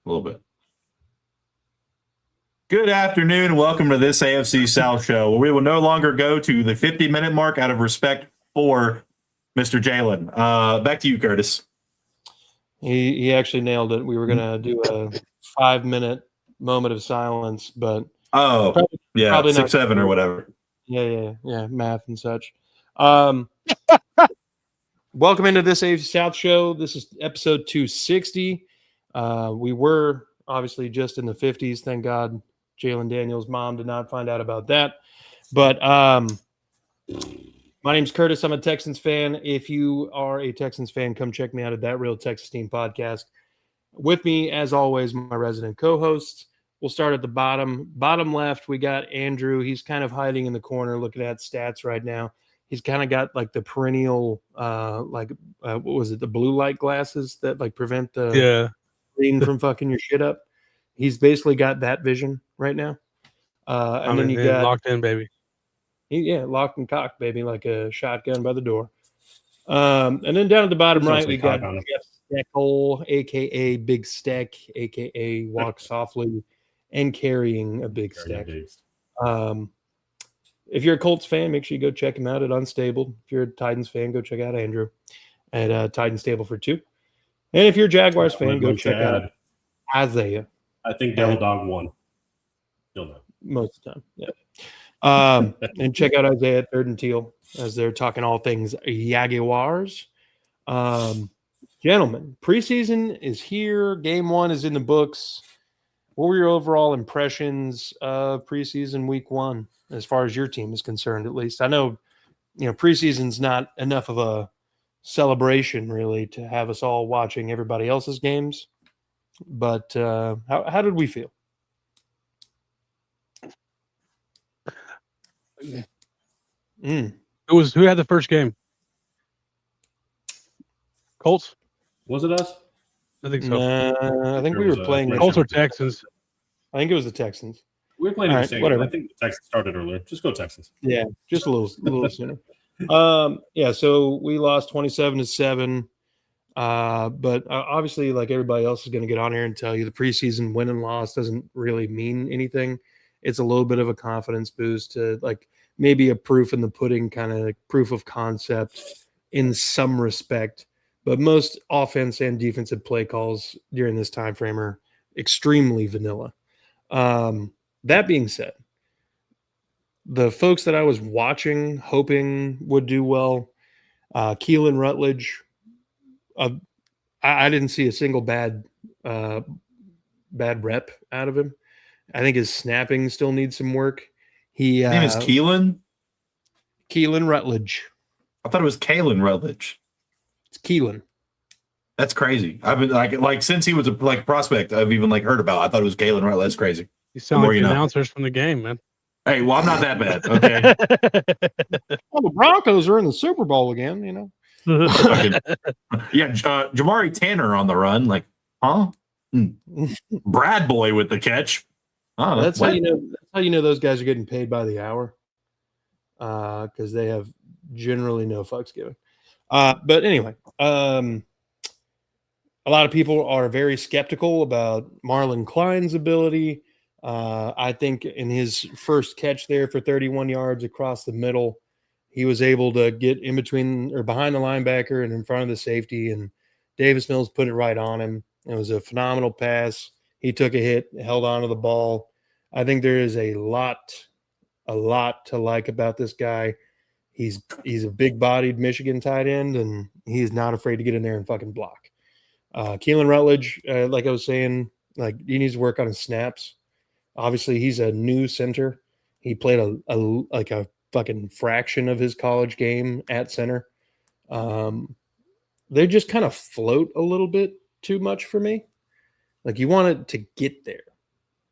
A little bit. Good afternoon. Welcome to this AFC South show, where we will no longer go to the 50-minute mark out of respect for Mr. Jalen. Back to you, Curtis. He actually nailed it. We were going to do a 5-minute moment of silence, but probably 6-7 or whatever. Yeah, math and such. Welcome into this AFC South show. This is episode 260. We were obviously just in the 50s. Thank God Jalen Daniels' mom did not find out about that. But my name's Curtis. I'm a Texans fan. If you are a Texans fan, come check me out at That Real Texas Team podcast. With me, as always, my resident co-hosts. We'll start at the bottom. Bottom left, we got Andrew. He's kind of hiding in the corner looking at stats right now. He's kind of got like the perennial, what was it, the blue light glasses that like prevent the screen from fucking your shit up. He's basically got that vision right now. And then you got locked in, baby. Locked and cocked, baby, like a shotgun by the door. And then down at the bottom right, we got Jeff Steckhole, a.k.a. Big Stack, a.k.a. Walk Softly and Carrying a Big Stack. If you're a Colts fan, make sure you go check him out at Unstable. If you're a Titans fan, go check out Andrew at Titans Stable for 2. And if you're a Jaguars fan, go check out Isaiah. I think Devil Dog won. You'll know. Most of the time, yeah. And check out Isaiah at Third and Teal as they're talking all things Jaguars. Gentlemen, preseason is here. Game 1 is in the books. What were your overall impressions of preseason week 1, as far as your team is concerned, at least? I know, preseason's not enough of a celebration, really, to have us all watching everybody else's games. But how did we feel? Who had the first game? Colts? Was it us? I think so. I think we were playing Colts or Texans. I think it was the Texans. We were playing right, whatever. I think the Texans started earlier. Just go Texans. Yeah, just a little sooner. So we lost 27-7. But obviously, like everybody else is going to get on here and tell you, the preseason win and loss doesn't really mean anything. It's a little bit of a confidence boost to like maybe a proof in the pudding, kind of like proof of concept in some respect. But most offense and defensive play calls during this time frame are extremely vanilla. That being said, the folks that I was watching, hoping would do well, Keelan Rutledge, I didn't see a single bad rep out of him. I think his snapping still needs some work. His name is Keelan? Keelan Rutledge. I thought it was Kalen Rutledge. It's Keelan. That's crazy. I've been like since he was a prospect, I've even heard about. I thought it was Kalen Rutledge. That's crazy. You sound like the announcers from the game, man. Hey, well, I'm not that bad. Okay. Well, the Broncos are in the Super Bowl again, Jamari Tanner on the run, like, huh? Brad Boy with the catch. Oh, that's how you know. That's how you know those guys are getting paid by the hour, because they have generally no fucks given. But anyway, a lot of people are very skeptical about Marlon Klein's ability. I think in his first catch there for 31 yards across the middle, he was able to get in between or behind the linebacker and in front of the safety, and Davis Mills put it right on him. It was a phenomenal pass. He took a hit, held on to the ball. I think there is a lot to like about this guy. He's a big-bodied Michigan tight end, and he's not afraid to get in there and fucking block. Keelan Rutledge, like I was saying, like he needs to work on his snaps. Obviously, he's a new center. He played a fucking fraction of his college game at center. They just kind of float a little bit too much for me. Like you want it to get there,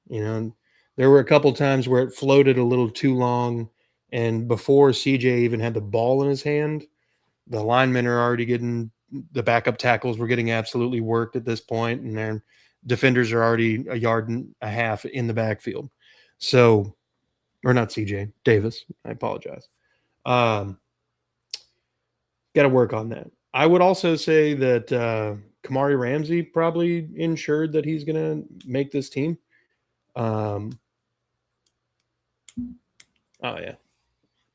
There were a couple times where it floated a little too long, and before CJ even had the ball in his hand, the linemen are already getting the backup tackles were getting absolutely worked at this point, and their defenders are already a yard and a half in the backfield. So, or not CJ, Davis. I apologize. Got to work on that. I would also say that Kamari Ramsey probably ensured that he's going to make this team. Oh yeah,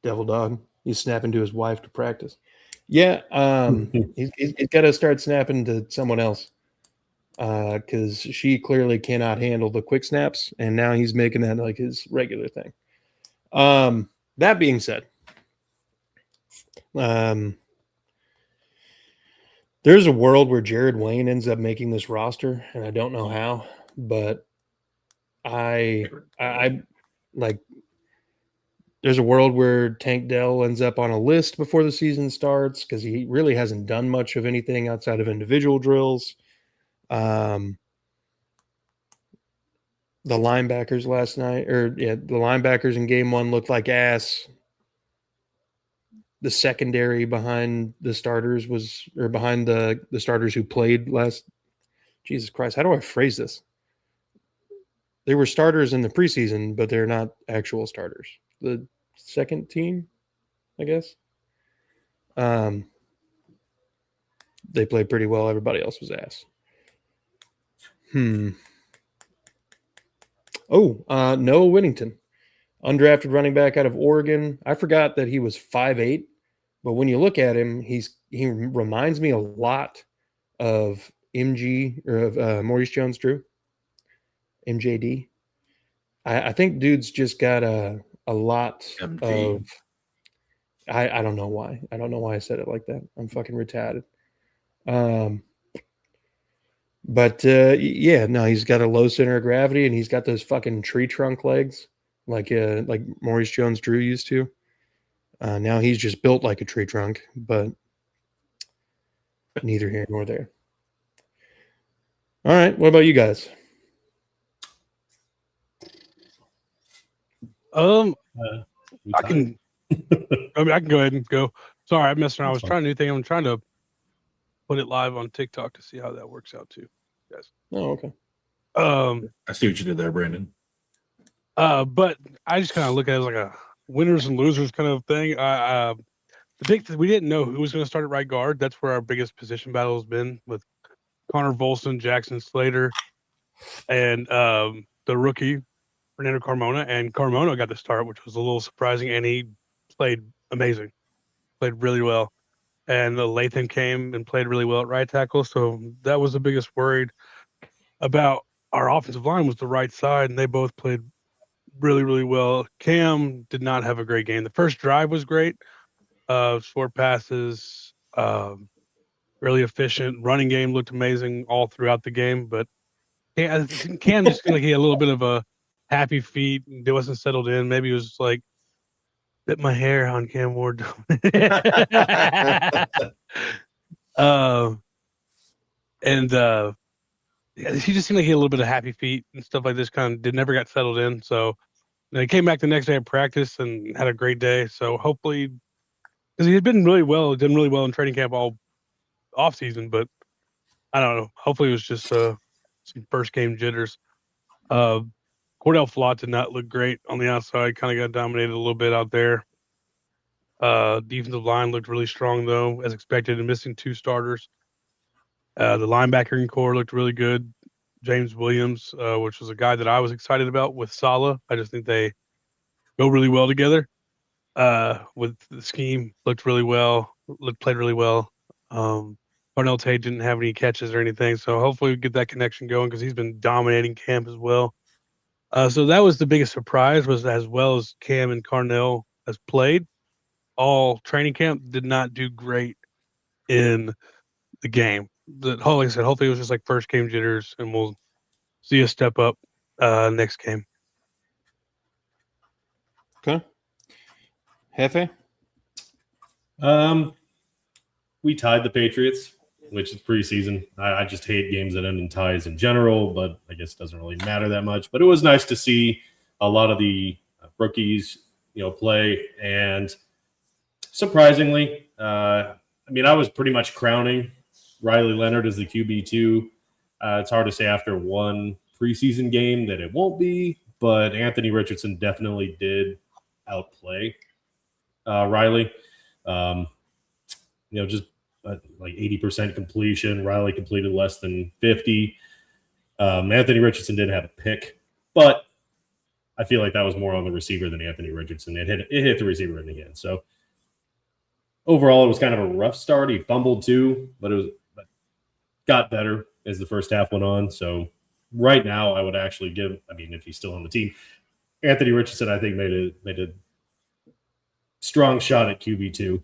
Devil Dog. He's snapping to his wife to practice. Yeah, he's got to start snapping to someone else because she clearly cannot handle the quick snaps, and now he's making that like his regular thing. That being said, there's a world where Jared Wayne ends up making this roster, and I don't know how, but I like. There's a world where Tank Dell ends up on a list before the season starts because he really hasn't done much of anything outside of individual drills. The linebackers last night, the linebackers in game 1 looked like ass. The secondary behind the starters behind the starters who played last. Jesus Christ, how do I phrase this? They were starters in the preseason, but they're not actual starters. The second team, I guess. They played pretty well. Everybody else was ass. Noah Whittington, undrafted running back out of Oregon. I forgot that he was 5'8", but when you look at him, he reminds me a lot of MG or of Maurice Jones-Drew, MJD. I think dude's just got a lot MG. of. I don't know why. I don't know why I said it like that. I'm fucking retarded. He's got a low center of gravity, and he's got those fucking tree trunk legs, like Maurice Jones-Drew used to. Now he's just built like a tree trunk, but neither here nor there. All right, what about you guys? I can go ahead and go. Sorry, I messed around. I was trying a new thing. I'm trying to put it live on TikTok to see how that works out too, guys. Oh, okay. I see what you did there, Brandon. But I just kind of look at it as like a winners and losers kind of thing. The big we didn't know who was going to start at right guard. That's where our biggest position battle has been with Connor Volson, Jackson Slater, and the rookie Fernando Carmona. And Carmona got the start, which was a little surprising, and he played amazing, played really well. And Latham came and played really well at right tackle. So that was the biggest worried about our offensive line was the right side, and they both played really, really well. Cam did not have a great game. The first drive was great. Short passes, really efficient. Running game looked amazing all throughout the game. But Cam just seemed like he had a little bit of a happy feet. He wasn't settled in. Maybe he was just like, bit my hair on Cam Ward. He just seemed like he had a little bit of happy feet and stuff like this. Kind of never got settled in. So he came back the next day at practice and had a great day. So hopefully, because he had been really well, done really well in training camp all off season. But I don't know. Hopefully, it was just some first game jitters. Cordell Flott did not look great on the outside. Kind of got dominated a little bit out there. Defensive line looked really strong though, as expected, and missing 2 starters. The linebacking core looked really good. James Williams, which was a guy that I was excited about with Saleh. I just think they go really well together. With the scheme, looked really well. Played really well. Parnell Tate didn't have any catches or anything, so hopefully we get that connection going because he's been dominating camp as well. So that was the biggest surprise, was as well as Cam and Carnell has played all training camp, did not do great in the game. Like I said, hopefully it was just like first game jitters, and we'll see a step up next game. Okay. Hefe? We tied the Patriots, which is preseason. I just hate games that end in ties in general, but I guess it doesn't really matter that much. But it was nice to see a lot of the rookies, play. And surprisingly, I was pretty much crowning Riley Leonard as the QB2. It's hard to say after one preseason game that it won't be, but Anthony Richardson definitely did outplay Riley. Just like 80% completion. Riley completed less than 50. Anthony Richardson didn't have a pick, but I feel like that was more on the receiver than Anthony Richardson. It hit the receiver in the end. So overall, it was kind of a rough start. He fumbled too, but got better as the first half went on. So right now, I would actually give. I mean, if he's still on the team, Anthony Richardson, I think made a strong shot at QB2.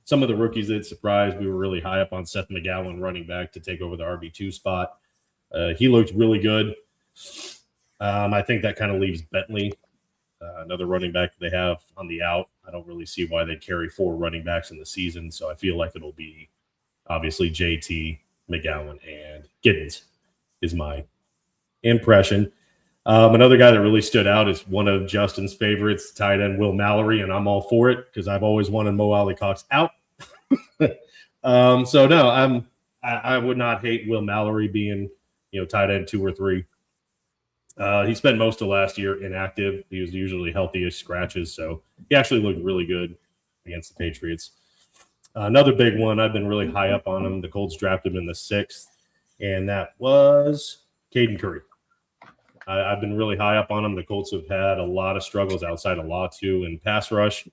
Some of the rookies that surprised, we were really high up on Seth McGowan, running back, to take over the RB2 spot. He looked really good. I think that kind of leaves Bentley, another running back that they have on the out. I don't really see why they'd carry 4 running backs in the season, so I feel like it'll be obviously JT, McGowan, and Giddens is my impression. Another guy that really stood out is one of Justin's favorites, tight end Will Mallory, and I'm all for it because I've always wanted Mo Alley-Cox out. So no, I would not hate Will Mallory being tight end 2 or 3. He spent most of last year inactive. He was usually healthy-ish scratches, so he actually looked really good against the Patriots. Another big one, I've been really high up on him. The Colts drafted him in the 6th, and that was Caden Curry. I've been really high up on him. The Colts have had a lot of struggles outside of Latu and pass rush.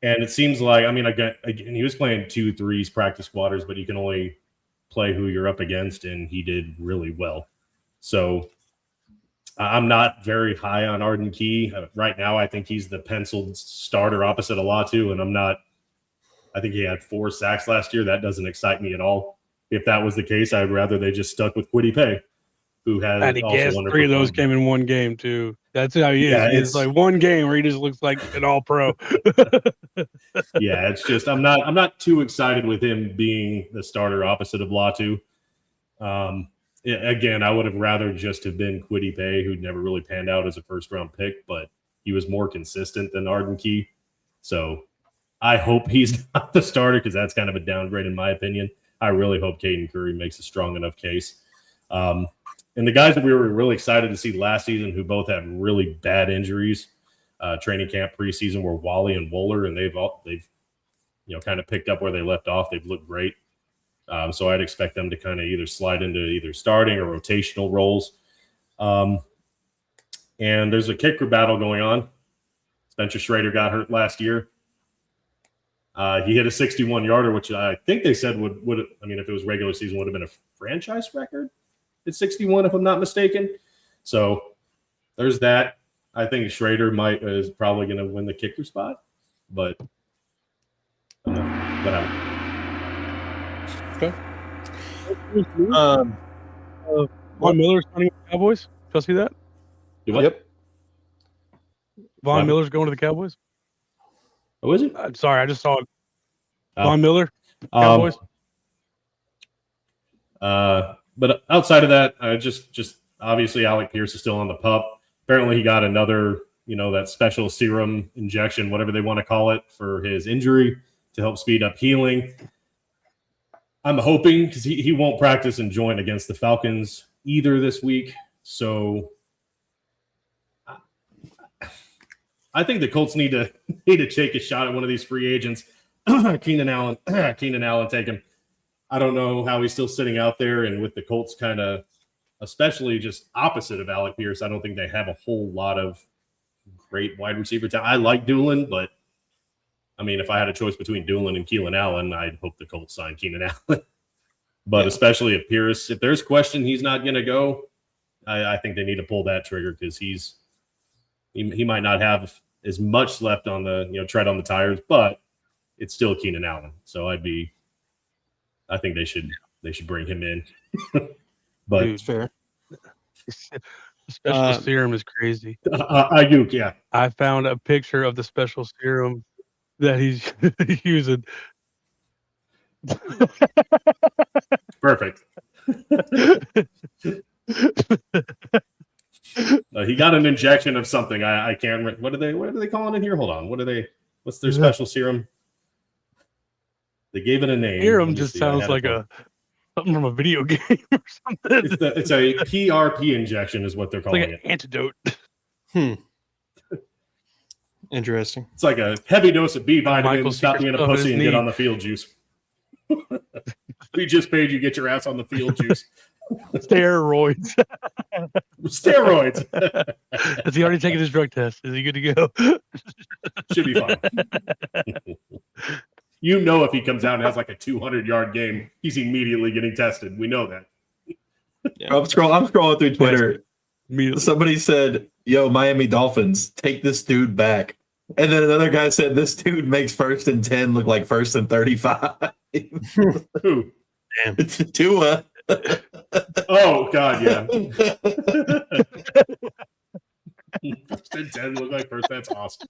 And it seems like, again, he was playing 2-3s practice squatters, but you can only play who you're up against, and he did really well. So I'm not very high on Arden Key. Right now, I think he's the penciled starter opposite of Latu, and I think he had 4 sacks last year. That doesn't excite me at all. If that was the case, I'd rather they just stuck with Kwity Paye, who has and he guessed 3 of those came in one game too. That's how he is. Yeah, it's like one game where he just looks like an all-pro. Yeah, it's just I'm not too excited with him being the starter opposite of Latu. Again, I would have rather just have been Kwity Paye, who never really panned out as a first-round pick, but he was more consistent than Arden Key. So I hope he's not the starter because that's kind of a downgrade in my opinion. I really hope Caden Curry makes a strong enough case. And the guys that we were really excited to see last season who both had really bad injuries, training camp preseason, were Wally and Wohler, and they've kind of picked up where they left off. They've looked great. So I'd expect them to kind of either slide into either starting or rotational roles. And there's a kicker battle going on. Spencer Schrader got hurt last year. He hit a 61-yarder, which I think they said would if it was regular season, would have been a franchise record at 61, if I'm not mistaken. So there's that. I think Schrader is probably going to win the kicker spot, but whatever. Okay. Von Miller's signing with the Cowboys. Did y'all see that? Yep. Von Miller's going to the Cowboys. Oh, is it? Sorry, I just saw it. Von Miller, Cowboys. But outside of that, just obviously Alec Pierce is still on the pup. Apparently he got another, that special serum injection, whatever they want to call it, for his injury to help speed up healing. I'm hoping, because he won't practice and join against the Falcons either this week. So I think the Colts need to take a shot at one of these free agents. Keenan Allen, take him. I don't know how he's still sitting out there, and with the Colts kind of, especially just opposite of Alec Pierce, I don't think they have a whole lot of great wide receiver talent. I like Doolin, but if I had a choice between Doolin and Keelan Allen, I'd hope the Colts sign Keenan Allen. But especially if Pierce, if there's question he's not going to go, I think they need to pull that trigger because he might not have as much left on the tread on the tires, but it's still Keenan Allen. So I think they should bring him in. But it's fair. The special serum is crazy. Ayuk, yeah. I found a picture of the special serum that he's using. Perfect. He got an injection of something. I can't. What are they calling it here? Hold on. What's their special serum? They gave it a name. Serum just sounds like something from a video game or something. It's a PRP injection, is what they're calling it. Like an antidote. Interesting. It's like a heavy dose of B Michael vitamins. Stop being a Secret pussy and get stuff in on the field, juice. We just paid you, get your ass on the field, juice. Steroids. Steroids. Has he already taken his drug test? Is he good to go? Should be fine. You know, if he comes out and has like a 200-yard game, he's immediately getting tested. We know that. Yeah. I'm scrolling through Twitter. Somebody said, "Yo, Miami Dolphins, take this dude back." And then another guy said, "This dude makes 1st and 10 look like 1st and 35." Who? Damn. It's Tua. Oh God, yeah. 1st and 10 look like first. That's awesome.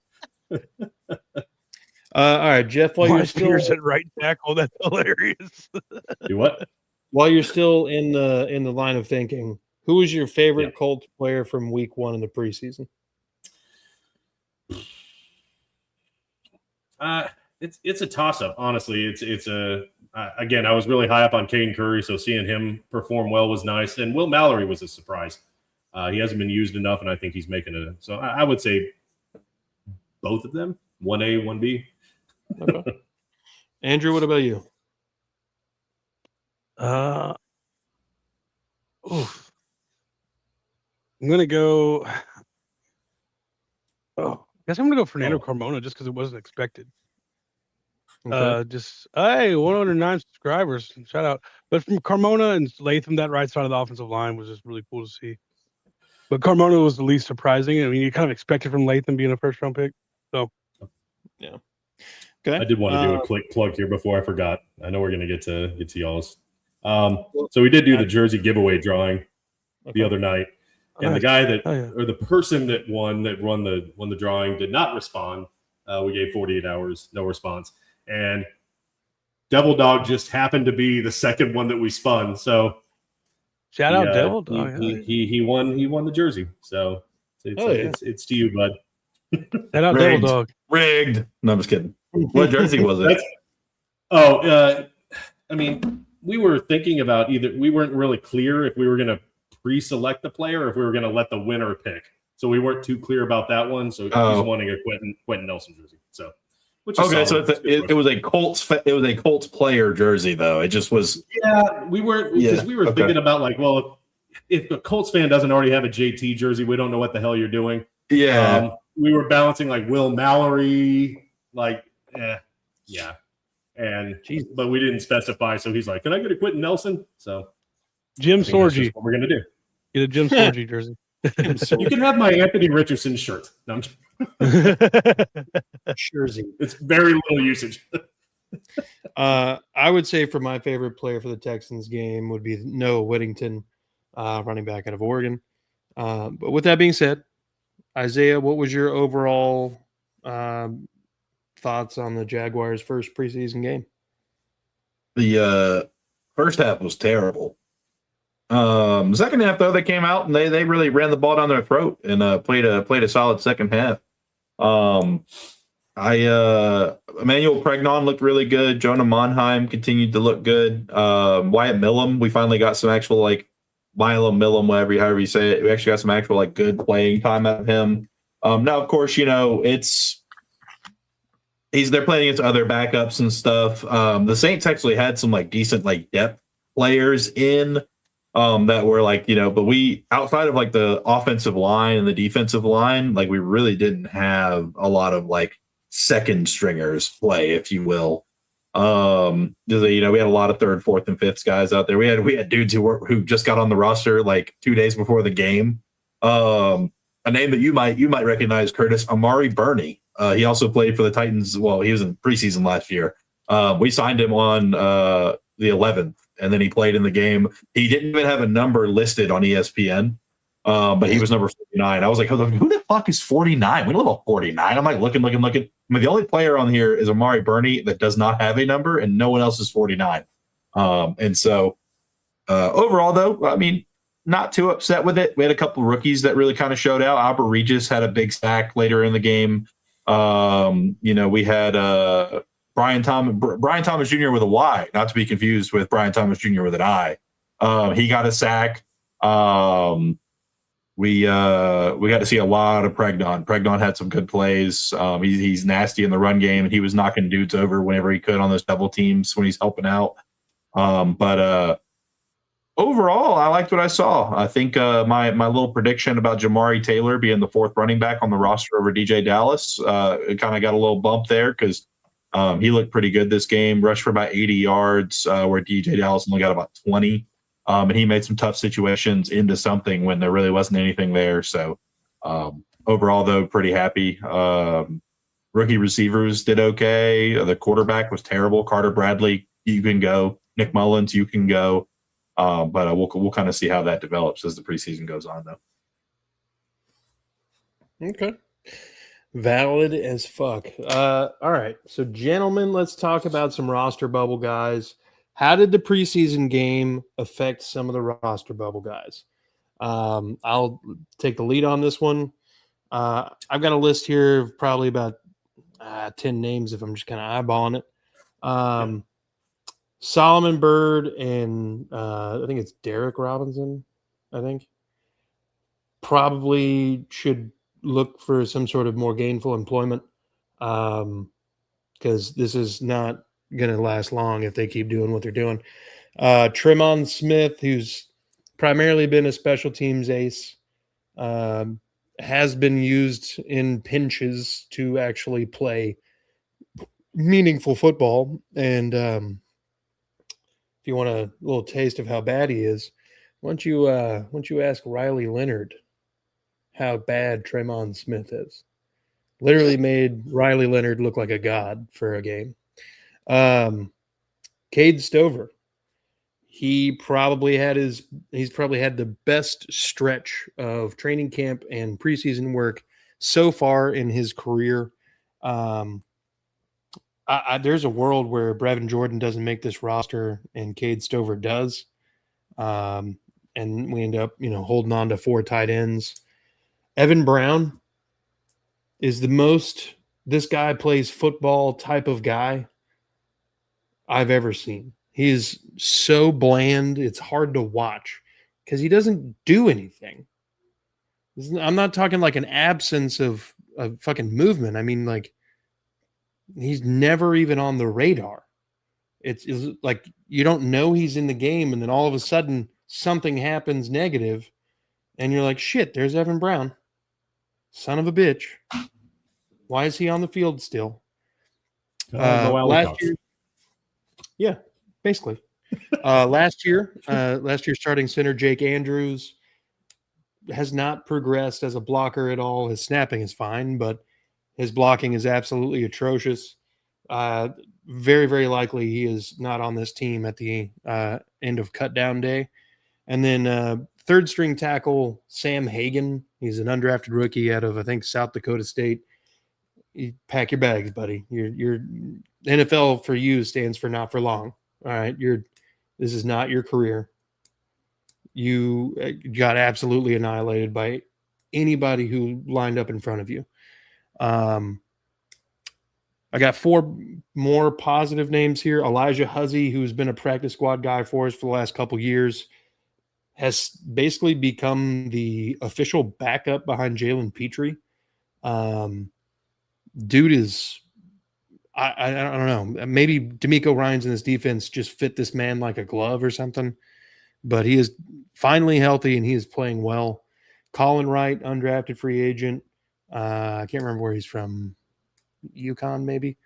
All right, Jeff. While you're still at right tackle, that's hilarious. Do what? While you're still in the line of thinking, who was your favorite Colts player from Week 1 in the preseason? It's a toss up. Honestly, it's a again. I was really high up on Caden Curry, so seeing him perform well was nice. And Will Mallory was a surprise. He hasn't been used enough, and I think he's making it. So I would say both of them, 1A, 1B. Okay. Andrew, what about you? I'm gonna go. I guess I'm gonna go Fernando Carmona just because it wasn't expected. Okay. Just 109 subscribers. Shout out. But from Carmona and Latham, that right side of the offensive line was just really cool to see. But Carmona was the least surprising. I mean, you kind of expected from Latham being a 1st-round pick. So, yeah. Okay. I did want to do a quick plug here before I forgot. I know we're going to get to y'all's. So we did do the jersey giveaway drawing the other night, and the guy or the person that won the drawing did not respond. We gave 48 hours, no response, and Devil Dog just happened to be the second one that we spun. So shout out Devil Dog. He won the jersey. So it's to you, bud. Shout out Devil Dog. Rigged. No, I'm just kidding. What jersey was it? I mean, we were thinking about we weren't really clear if we were going to pre-select the player or if we were going to let the winner pick. So we weren't too clear about that one. So he's wanting a Quentin Nelson jersey. So, okay, so it was a Colts. It was a Colts player jersey, though. It just was. Yeah, we weren't because we were thinking about like, well, if a Colts fan doesn't already have a JT jersey, we don't know what the hell you're doing. Yeah, we were balancing like Will Mallory, but we didn't specify. So he's like, "Can I get a Quentin Nelson?" So Jim Sorgi, what we're gonna do? Get a Jim Sorgi jersey. You can have my Anthony Richardson shirt. No, jersey. It's very little usage. I would say for my favorite player for the Texans game would be Noah Whittington, running back out of Oregon. But with that being said, Isaiah, what was your overall thoughts on the Jaguars' first preseason game? The first half was terrible. Second half, though, they came out and they really ran the ball down their throat and played a solid second half. Emmanuel Pregnon looked really good. Jonah Monheim continued to look good. Wyatt Millum, we finally got some actual Milo Millum, however you say it. We actually got some actual good playing time out of him. Now, of course, they're playing against other backups and stuff. The Saints actually had some decent depth players in. That were but we outside of the offensive line and the defensive line, we really didn't have a lot of second stringers play, if you will. We had a lot of third, fourth, and fifth guys out there. We had dudes who just got on the roster 2 days before the game. A name that you might recognize, Curtis, Amari Burney. He also played for the Titans. Well, he was in preseason last year. We signed him on the 11th. And then he played in the game. He didn't even have a number listed on ESPN, but he was number 49. I was like, who the fuck is 49? We don't have a 49. I'm looking. I mean, the only player on here is Amari Burney that does not have a number, and no one else is 49. And so overall, though, I mean, not too upset with it. We had a couple of rookies that really kind of showed out. Albert Regis had a big sack later in the game. We had Brian Thomas Jr. with a Y, not to be confused with Brian Thomas Jr. with an I. He got a sack. we got to see a lot of Pregnon. Pregnon had some good plays. He's nasty in the run game, and he was knocking dudes over whenever he could on those double teams when he's helping out. But overall, I liked what I saw. I think my little prediction about Jamari Taylor being the fourth running back on the roster over DJ Dallas, it kind of got a little bump there because he looked pretty good this game. Rushed for about 80 yards, where DJ Dallas only got about 20. And he made some tough situations into something when there really wasn't anything there. So overall, though, pretty happy. Rookie receivers did okay. The quarterback was terrible. Carter Bradley, you can go. Nick Mullins, you can go. But we'll kind of see how that develops as the preseason goes on, though. Okay. Valid as fuck. All right. So, gentlemen, let's talk about some roster bubble guys. How did the preseason game affect some of the roster bubble guys? I'll take the lead on this one. I've got a list here of probably about 10 names if I'm just kind of eyeballing it. Solomon Byrd and I think it's Derek Robinson, I think, probably should look for some sort of more gainful employment because this is not going to last long if they keep doing what they're doing. Tremon Smith, who's primarily been a special teams ace, has been used in pinches to actually play meaningful football. And if you want a little taste of how bad he is, why don't you ask Riley Leonard how bad Tremon Smith is? Literally made Riley Leonard look like a god for a game. Cade Stover, he's probably had the best stretch of training camp and preseason work so far in his career. There's a world where Brevin Jordan doesn't make this roster and Cade Stover does. And we end up, holding on to 4 tight ends. Evan Brown is the most this guy plays football type of guy I've ever seen. He is so bland. It's hard to watch because he doesn't do anything. I'm not talking like an absence of fucking movement. I mean, like, he's never even on the radar. It's like you don't know he's in the game, and then all of a sudden something happens negative, and you're like, shit, there's Evan Brown. Son of a bitch. Why is he on the field still? Last year, yeah, basically. Last year starting center Jake Andrews has not progressed as a blocker at all. His snapping is fine, but his blocking is absolutely atrocious. Very, very likely he is not on this team at the end of cut down day. And then third string tackle Sam Hagan. He's an undrafted rookie out of, I think, South Dakota State. You pack your bags, buddy. Your NFL for you stands for not for long. All right, this is not your career. You got absolutely annihilated by anybody who lined up in front of you. I got 4 more positive names here. Elijah Huzzy, who's been a practice squad guy for us for the last couple years, has basically become the official backup behind Jalen Petrie. Dude is, I don't know, maybe D'Amico Ryans in this defense just fit this man like a glove or something, but he is finally healthy and he is playing well. Colin Wright, undrafted free agent. I can't remember where he's from. UConn, maybe.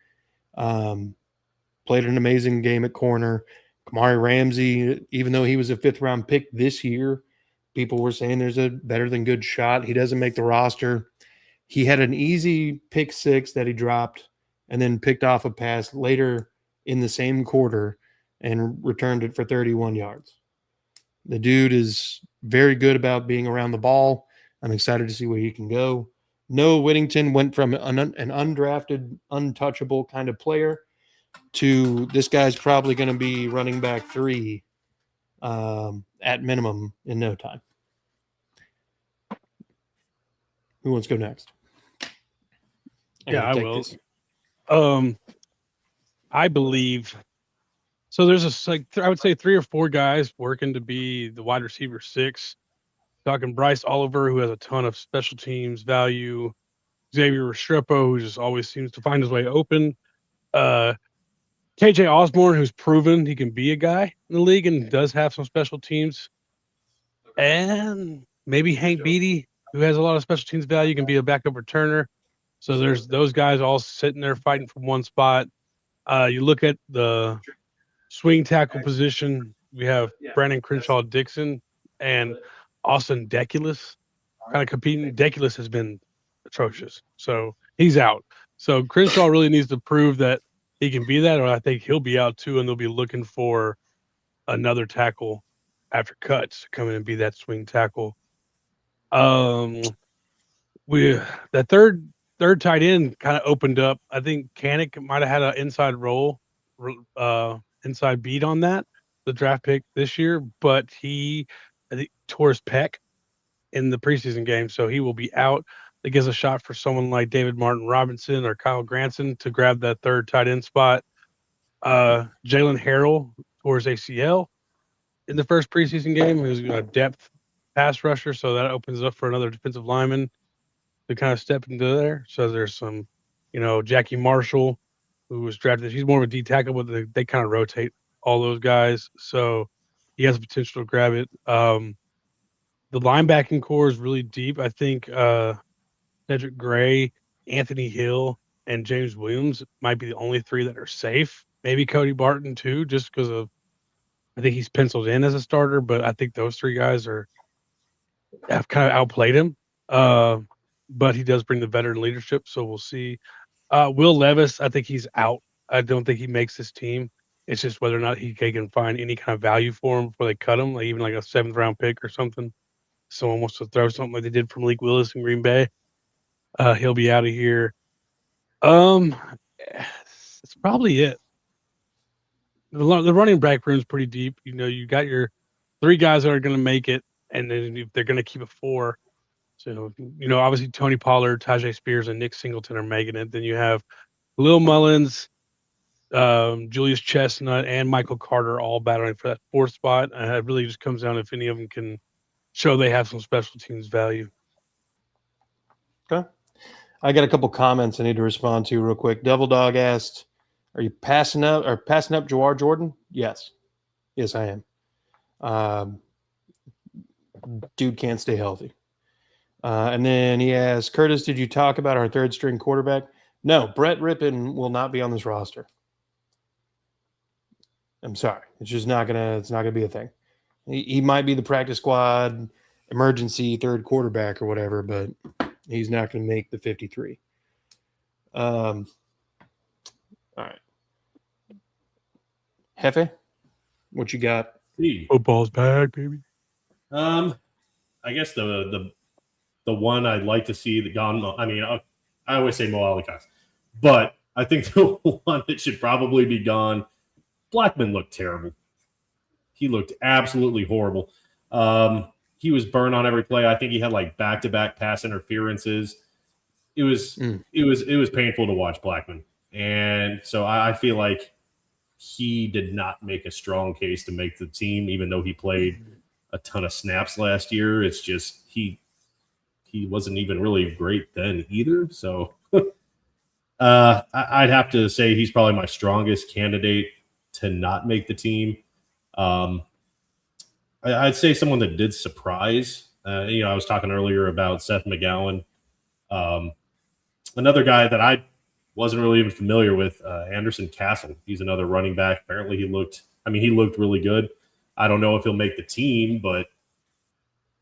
Played an amazing game at corner. Kamari Ramsey, even though he was a 5th-round pick this year, people were saying there's a better than good shot. He doesn't make the roster. He had an easy pick 6 that he dropped and then picked off a pass later in the same quarter and returned it for 31 yards. The dude is very good about being around the ball. I'm excited to see where he can go. Noah Whittington went from an undrafted, untouchable kind of player to this guy's probably going to be running back 3 at minimum in no time. Who wants to go next? Yeah, I will. I believe so. There's I would say 3 or 4 guys working to be the wide receiver 6. Talking Bryce Oliver, who has a ton of special teams value. Xavier Restrepo, who just always seems to find his way open. KJ Osborne, who's proven he can be a guy in the league and does have some special teams. And maybe Hank Beatty, who has a lot of special teams value, can be a backup returner. So there's those guys all sitting there fighting for one spot. You look at the swing tackle position. We have Brandon Crenshaw Dixon and Austin Deculus kind of competing. Deculus has been atrocious, so he's out. So Crenshaw really needs to prove that he can be that, or I think he'll be out too, and they'll be looking for another tackle after cuts to come in and be that swing tackle. That third tight end kind of opened up. I think Kanik might have had an inside role, inside beat on that, the draft pick this year, but I think tore his pec in the preseason game, so he will be out. That gives a shot for someone like David Martin Robinson or Kyle Granson to grab that third tight end spot. Jalen Harrell tore his ACL in the first preseason game. He was a depth pass rusher, so that opens up for another defensive lineman to kind of step into there. So there's some, Jackie Marshall, who was drafted. He's more of a D tackle, but they kind of rotate all those guys. So he has the potential to grab it. The linebacking core is really deep. I think Cedric Gray, Anthony Hill, and James Williams might be the only three that are safe. Maybe Cody Barton too, just because I think he's penciled in as a starter, but I think those three guys have kind of outplayed him. But he does bring the veteran leadership, so we'll see. Will Levis, I think he's out. I don't think he makes this team. It's just whether or not he can find any kind of value for him before they cut him, like even like a 7th round pick or something. Someone wants to throw something like they did from Malik Willis in Green Bay. He'll be out of here. That's probably it. The running back room is pretty deep. You got your 3 guys that are going to make it, and then they're going to keep it 4. So, obviously Tony Pollard, Tajay Spears, and Nick Singleton are making it. Then you have Lil Mullins, Julius Chestnut, and Michael Carter all battling for that 4th spot. It really just comes down if any of them can show they have some special teams value. Okay. I got a couple comments I need to respond to real quick. Devil Dog asked, "Are you passing up Jawar Jordan?" Yes, I am. Dude can't stay healthy. And then he asked, "Curtis, did you talk about our 3rd string quarterback?" No, Brett Rippon will not be on this roster. I'm sorry, it's just not gonna be a thing. He might be the practice squad emergency 3rd quarterback or whatever, but he's not going to make the 53. All right. Hefe, what you got? Football's back, baby. I guess the one I'd like to see that gone. I mean, I always say Mo Alie-Cox, but I think the one that should probably be gone. Blackman looked terrible. He looked absolutely horrible. He was burned on every play. I think he had like back-to-back pass interferences. It was painful to watch Blackman. And so I feel like he did not make a strong case to make the team, even though he played a ton of snaps last year. It's just he wasn't even really great then either. So I'd have to say he's probably my strongest candidate to not make the team. I'd say someone that did surprise. I was talking earlier about Seth McGowan. Another guy that I wasn't really even familiar with, Anderson Castle. He's another running back. Apparently he looked really good. I don't know if he'll make the team, but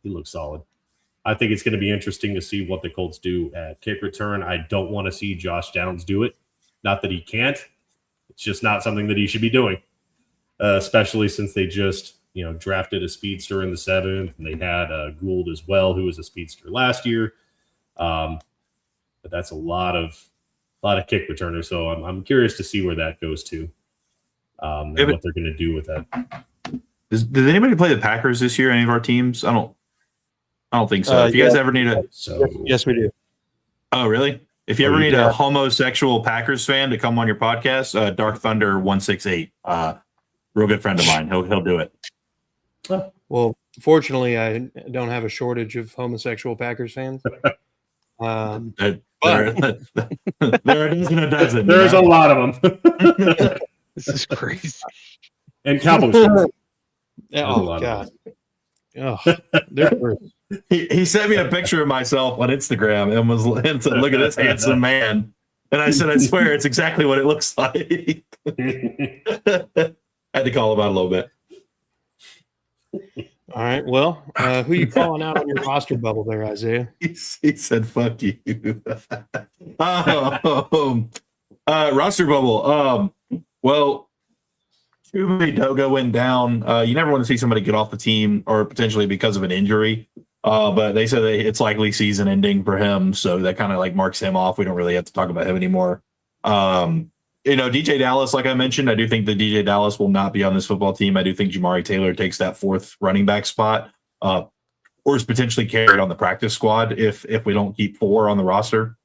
he looks solid. I think it's going to be interesting to see what the Colts do at kick return. I don't want to see Josh Downs do it. Not that he can't. It's just not something that he should be doing, especially since they just drafted a speedster in the 7th, and they had Gould as well, who was a speedster last year. But that's a lot of kick returners. So I'm curious to see where that goes to, and what they're going to do with that. Did anybody play the Packers this year? Any of our teams? I don't think so. If you guys ever need yes, we do. Oh, really? If you ever need a homosexual Packers fan to come on your podcast, Dark Thunder 168, real good friend of mine. He'll do it. Well, Fortunately, I don't have a shortage of homosexual Packers fans. There are a dozen. There's a lot of them. This is crazy. And Cowboys fans. Oh, a lot of God. Oh, they're He sent me a picture of myself on Instagram and said, "Look at this handsome man." And I said, "I swear, it's exactly what it looks like." I had to call him out a little bit. all right. Well, who you calling out on your roster bubble there, Isaiah? He said, "Fuck you." Roster bubble. Well, Chuma Doga went down. You never want to see somebody get off the team or potentially because of an injury. But they said it's likely season ending for him, so that kind of like marks him off. We don't really have to talk about him anymore. DJ Dallas, like I mentioned, I do think that DJ Dallas will not be on this football team. I do think Jamari Taylor takes that fourth running back spot, or is potentially carried on the practice squad if we don't keep 4 on the roster.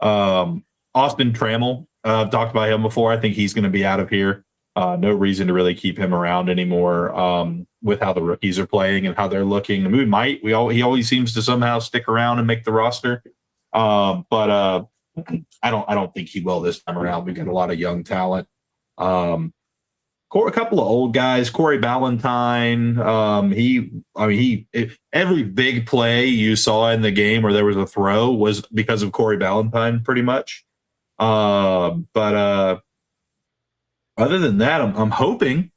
Austin Trammell, I've talked about him before. I think he's going to be out of here. No reason to really keep him around anymore with how the rookies are playing and how they're looking. I mean, he always seems to somehow stick around and make the roster. But I don't think he will this time around. We've got a lot of young talent. A couple of old guys, Corey Ballantyne. Every big play you saw in the game where there was a throw was because of Corey Ballantyne, pretty much. But other than that, I'm hoping.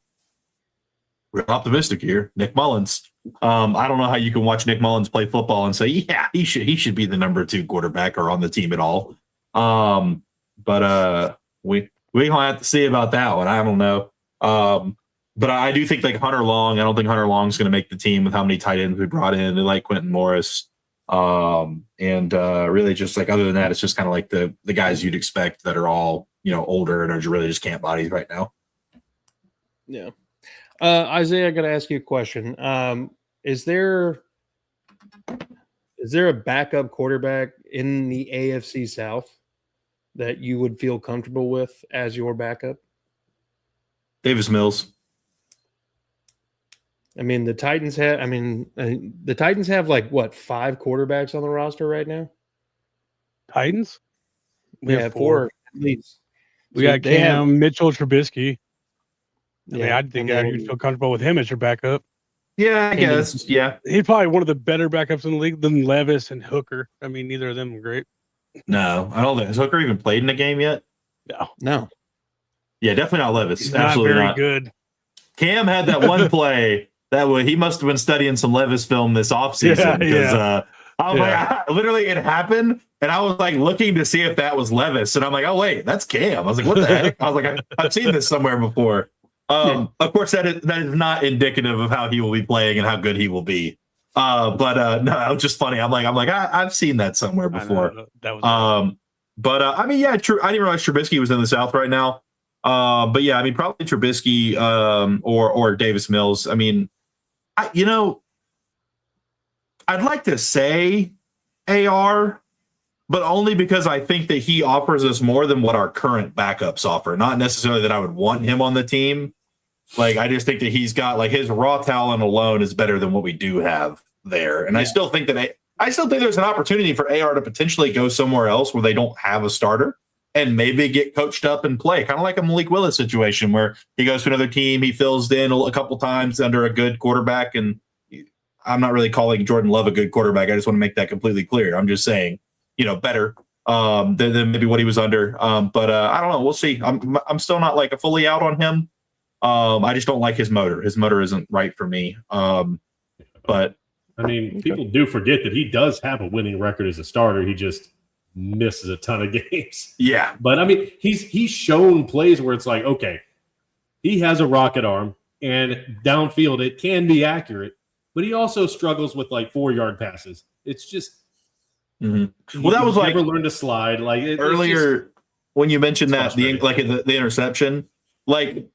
We're optimistic here. Nick Mullins. I don't know how you can watch Nick Mullins play football and say, yeah, he should be the number 2 quarterback or on the team at all. But we gonna have to see about that one. I don't know. But I do think like Hunter Long. I don't think Hunter Long's going to make the team with how many tight ends we brought in. They like Quentin Morris. Really just like other than that, it's just kind of like the guys you'd expect that are all older and are really just camp bodies right now. Yeah. Isaiah, I got to ask you a question. Is there a backup quarterback in the AFC South that you would feel comfortable with as your backup? Davis Mills. I mean, the Titans have like what, 5 quarterbacks on the roster right now? Titans? We Yeah, have 4 at least. We So got they have- Cam, Mitchell, Trubisky. I mean, Yeah, I'd think and you'd then- feel comfortable with him as your backup. Yeah, I guess. Yeah. He's probably one of the better backups in the league than Levis and Hooker. I mean, neither of them are great. No, I don't think has Hooker even played in a game yet. No. Yeah, definitely not Levis. He's Absolutely not very not. good. Cam had that one play that he must have been studying some Levis film this offseason because I was like, literally it happened, and I was like looking to see if that was Levis, and I'm like, oh wait, that's Cam. I was like, what the heck? I was like, I've seen this somewhere before. Of course, that is not indicative of how he will be playing and how good he will be. But no, it was just funny. I'm like, I've seen that somewhere before. That was I mean, yeah, true. I didn't realize Trubisky was in the South right now. But yeah, I mean, probably Trubisky or Davis Mills. I mean, I'd like to say AR, but only because I think that he offers us more than what our current backups offer. Not necessarily that I would want him on the team. Like, I just think that he's got like his raw talent alone is better than what we do have there. And I still think there's an opportunity for AR to potentially go somewhere else where they don't have a starter and maybe get coached up and play, kind of like a Malik Willis situation where he goes to another team, he fills in a couple times under a good quarterback. And I'm not really calling Jordan Love a good quarterback. I just want to make that completely clear. I'm just saying, better than maybe what he was under. But I don't know. We'll see. I'm still not like a fully out on him. I just don't like his motor. His motor isn't right for me. But I mean, people do forget that he does have a winning record as a starter. He just misses a ton of games. Yeah. But I mean, he's shown plays where it's like, okay, he has a rocket arm and downfield it can be accurate, but he also struggles with like 4-yard passes. It's just well, that was like never learned to slide. Like earlier when you mentioned that the interception, like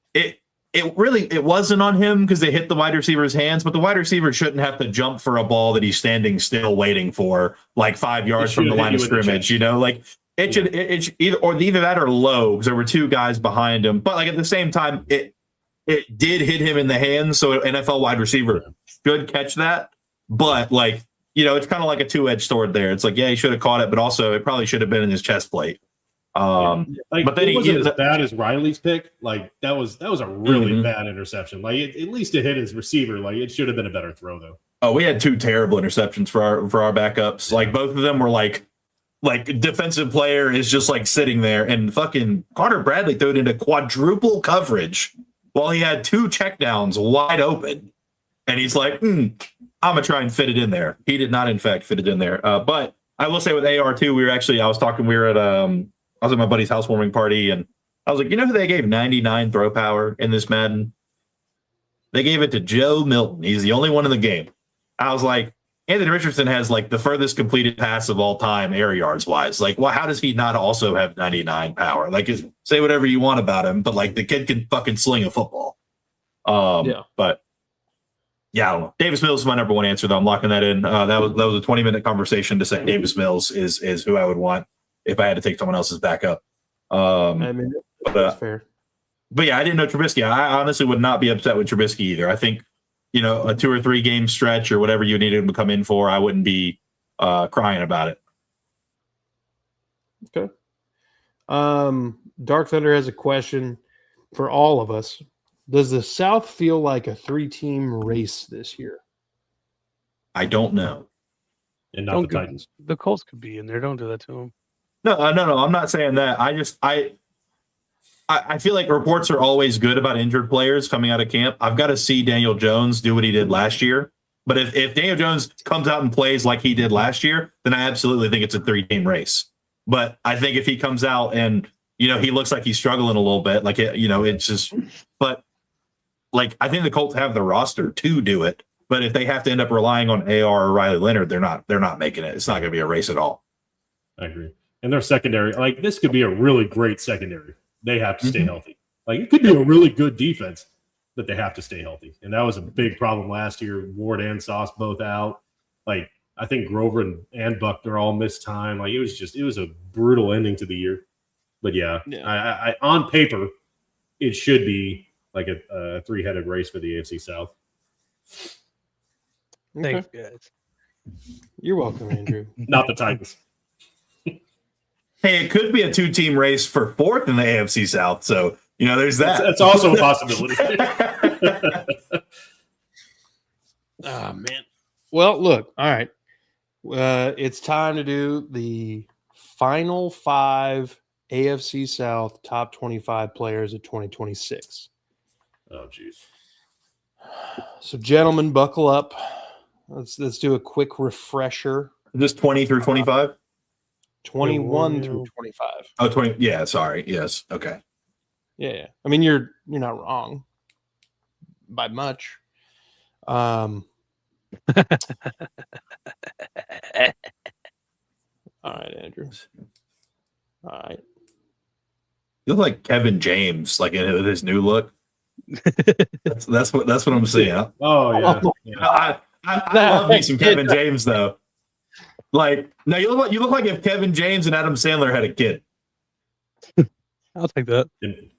it wasn't on him because they hit the wide receiver's hands, but the wide receiver shouldn't have to jump for a ball that he's standing still waiting for like 5 yards from the line of scrimmage. Like it should either that or low because there were 2 guys behind him. But like at the same time, it it did hit him in the hands, so an NFL wide receiver should catch that. But like, it's kind of like a two-edged sword there. It's like, yeah, he should have caught it, but also it probably should have been in his chest plate. Like, but then it wasn't as bad as Riley's pick. Like that was a really bad interception. Like at least it hit his receiver. Like it should have been a better throw though. Oh, we had two terrible interceptions for our backups. Like both of them were like defensive player is just like sitting there, and fucking Connor Bradley threw it into quadruple coverage while he had two checkdowns wide open, and he's like, I'm gonna try and fit it in there. He did not, in fact, fit it in there. But I will say with AR too, we were at I was at my buddy's housewarming party, and I was like, who they gave 99 throw power in this Madden? They gave it to Joe Milton. He's the only one in the game. I was like, Anthony Richardson has like the furthest completed pass of all time air yards wise. Like, well, how does he not also have 99 power? Like, say whatever you want about him, but like the kid can fucking sling a football. But yeah, I don't know. Davis Mills is my number one answer, though. I'm locking that in. That was a 20-minute conversation to say Davis Mills is who I would want if I had to take someone else's backup. That's fair. But yeah, I didn't know Trubisky. I honestly would not be upset with Trubisky either. I think, a 2 or 3 game stretch or whatever you needed him to come in for, I wouldn't be crying about it. Okay. Dark Thunder has a question for all of us. Does the South feel like a 3-team race this year? I don't know. And not the Titans. The Colts could be in there. Don't do that to them. No. I'm not saying that. I feel like reports are always good about injured players coming out of camp. I've got to see Daniel Jones do what he did last year. But if Daniel Jones comes out and plays like he did last year, then I absolutely think it's a 3-team race. But I think if he comes out and, he looks like he's struggling a little bit, like, it's just – but, like, I think the Colts have the roster to do it. But if they have to end up relying on AR or Riley Leonard, they're not making it. It's not going to be a race at all. I agree. And their secondary, like, this could be a really great secondary. They have to stay healthy. Like, it could be a really good defense, but they have to stay healthy. And that was a big problem last year. Ward and Sauce both out. Like, I think Grover and Buckner all missed time. Like, it was a brutal ending to the year. But yeah. I on paper, it should be like a 3-headed race for the AFC South. Okay. Thanks, guys. You're welcome, Andrew. Not the Titans. Hey, it could be a 2-team race for 4th in the AFC South. So, there's that. That's also a possibility. Oh, man. Well, look. All right. It's time to do the final 5 AFC South top 25 players of 2026. Oh, geez. So, gentlemen, buckle up. Let's do a quick refresher. Just 20 through 25? 21 through 25. Oh, 20. Yeah, sorry. Yes. Okay. Yeah. I mean, you're not wrong by much. All right, Andrew. All right. You look like Kevin James, like with his new look. That's what I'm seeing. Oh yeah. I love me some Kevin James though. Like, no, you look like if Kevin James and Adam Sandler had a kid. I'll take that.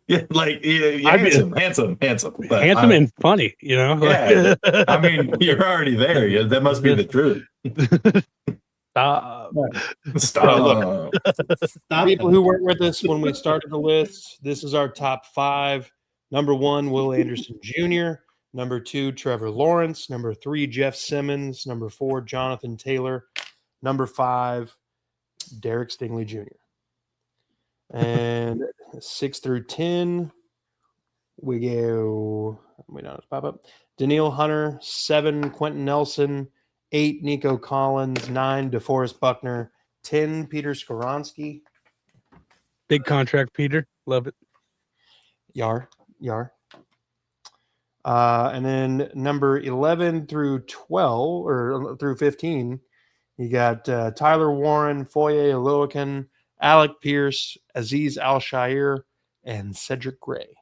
Yeah, like handsome, but, handsome and funny, Yeah, I mean, you're already there. Yeah, that must be the truth. Stop. Stop. People who weren't with us when we started the list, this is our top 5. Number 1, Will Anderson Jr. Number 2, Trevor Lawrence. Number 3, Jeff Simmons. Number 4, Jonathan Taylor. Number 5, Derek Stingley Jr. And 6 through 10, we go. We don't pop up. Daniil Hunter. 7, Quentin Nelson. 8, Nico Collins. 9, DeForest Buckner. 10, Peter Skoronski. Big contract, Peter. Love it. Yar. And then number 11 through 12 or through 15, you got Tyler Warren, Foye Oluokun, Alec Pierce, Aziz Al-Shair, and Cedric Gray.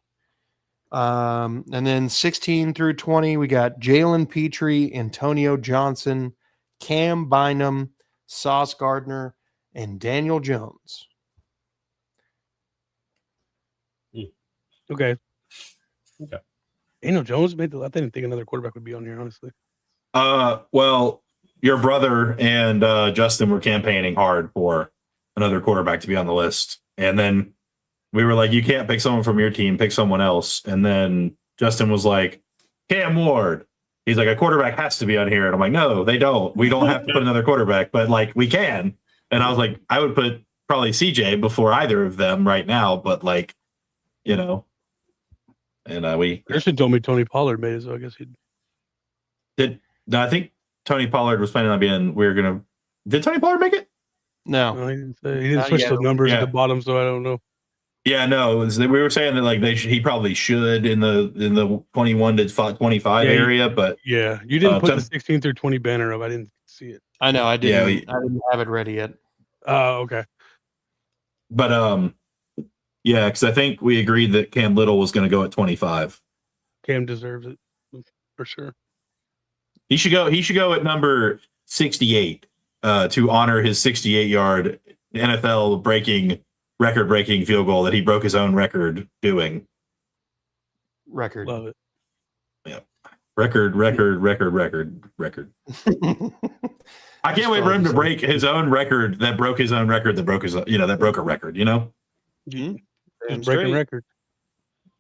And then 16 through 20, we got Jalen Petrie, Antonio Johnson, Cam Bynum, Sauce Gardner, and Daniel Jones. Okay. Daniel Jones made the. I didn't think another quarterback would be on here, honestly. Well, your brother and Justin were campaigning hard for another quarterback to be on the list, and then we were like, "You can't pick someone from your team. Pick someone else." And then Justin was like, "Cam Ward." He's like, "A quarterback has to be on here," and I'm like, "No, they don't. We don't have to put another quarterback, but like we can." And I was like, "I would put probably CJ before either of them right now, but like, you know." And we Christian told me Tony Pollard made it, so I guess he did. No, I think Tony Pollard was planning on being. We were gonna. Did Tony Pollard make it? No. he didn't Not switch yet. the numbers at Yeah. the bottom, so I don't know. Yeah, no. We were saying that like he probably should in the 21 to 25 Yeah, area, but Yeah, you didn't put Tim- the 16 through 20 banner up. I didn't see it. I know. I Yeah, didn't. I didn't have it ready yet. Oh, okay. yeah, because I think we agreed that Cam Little was going to go at 25. Cam deserves it for sure. He should go at number 68 to honor his 68-yard NFL record-breaking field goal that he broke his own record doing. Record. Love it. Record. I can't wait for him to break his own record that broke his own record that broke that broke a record, you know? Damn Breaking straight. record.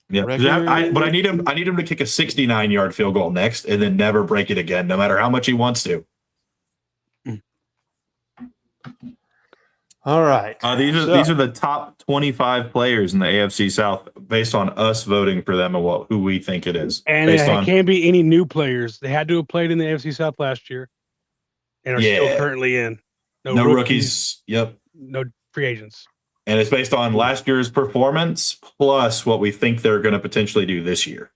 Yeah. But I need him to kick a 69-yard field goal next and then never break it again, no matter how much he wants to. All right. These are the top 25 players in the AFC South based on us voting for them and who we think it is. And based it on can't be any new players. They had to have played in the AFC South last year and are still currently in. No rookies. Yep. No free agents. And it's based on last year's performance plus what we think they're going to potentially do this year.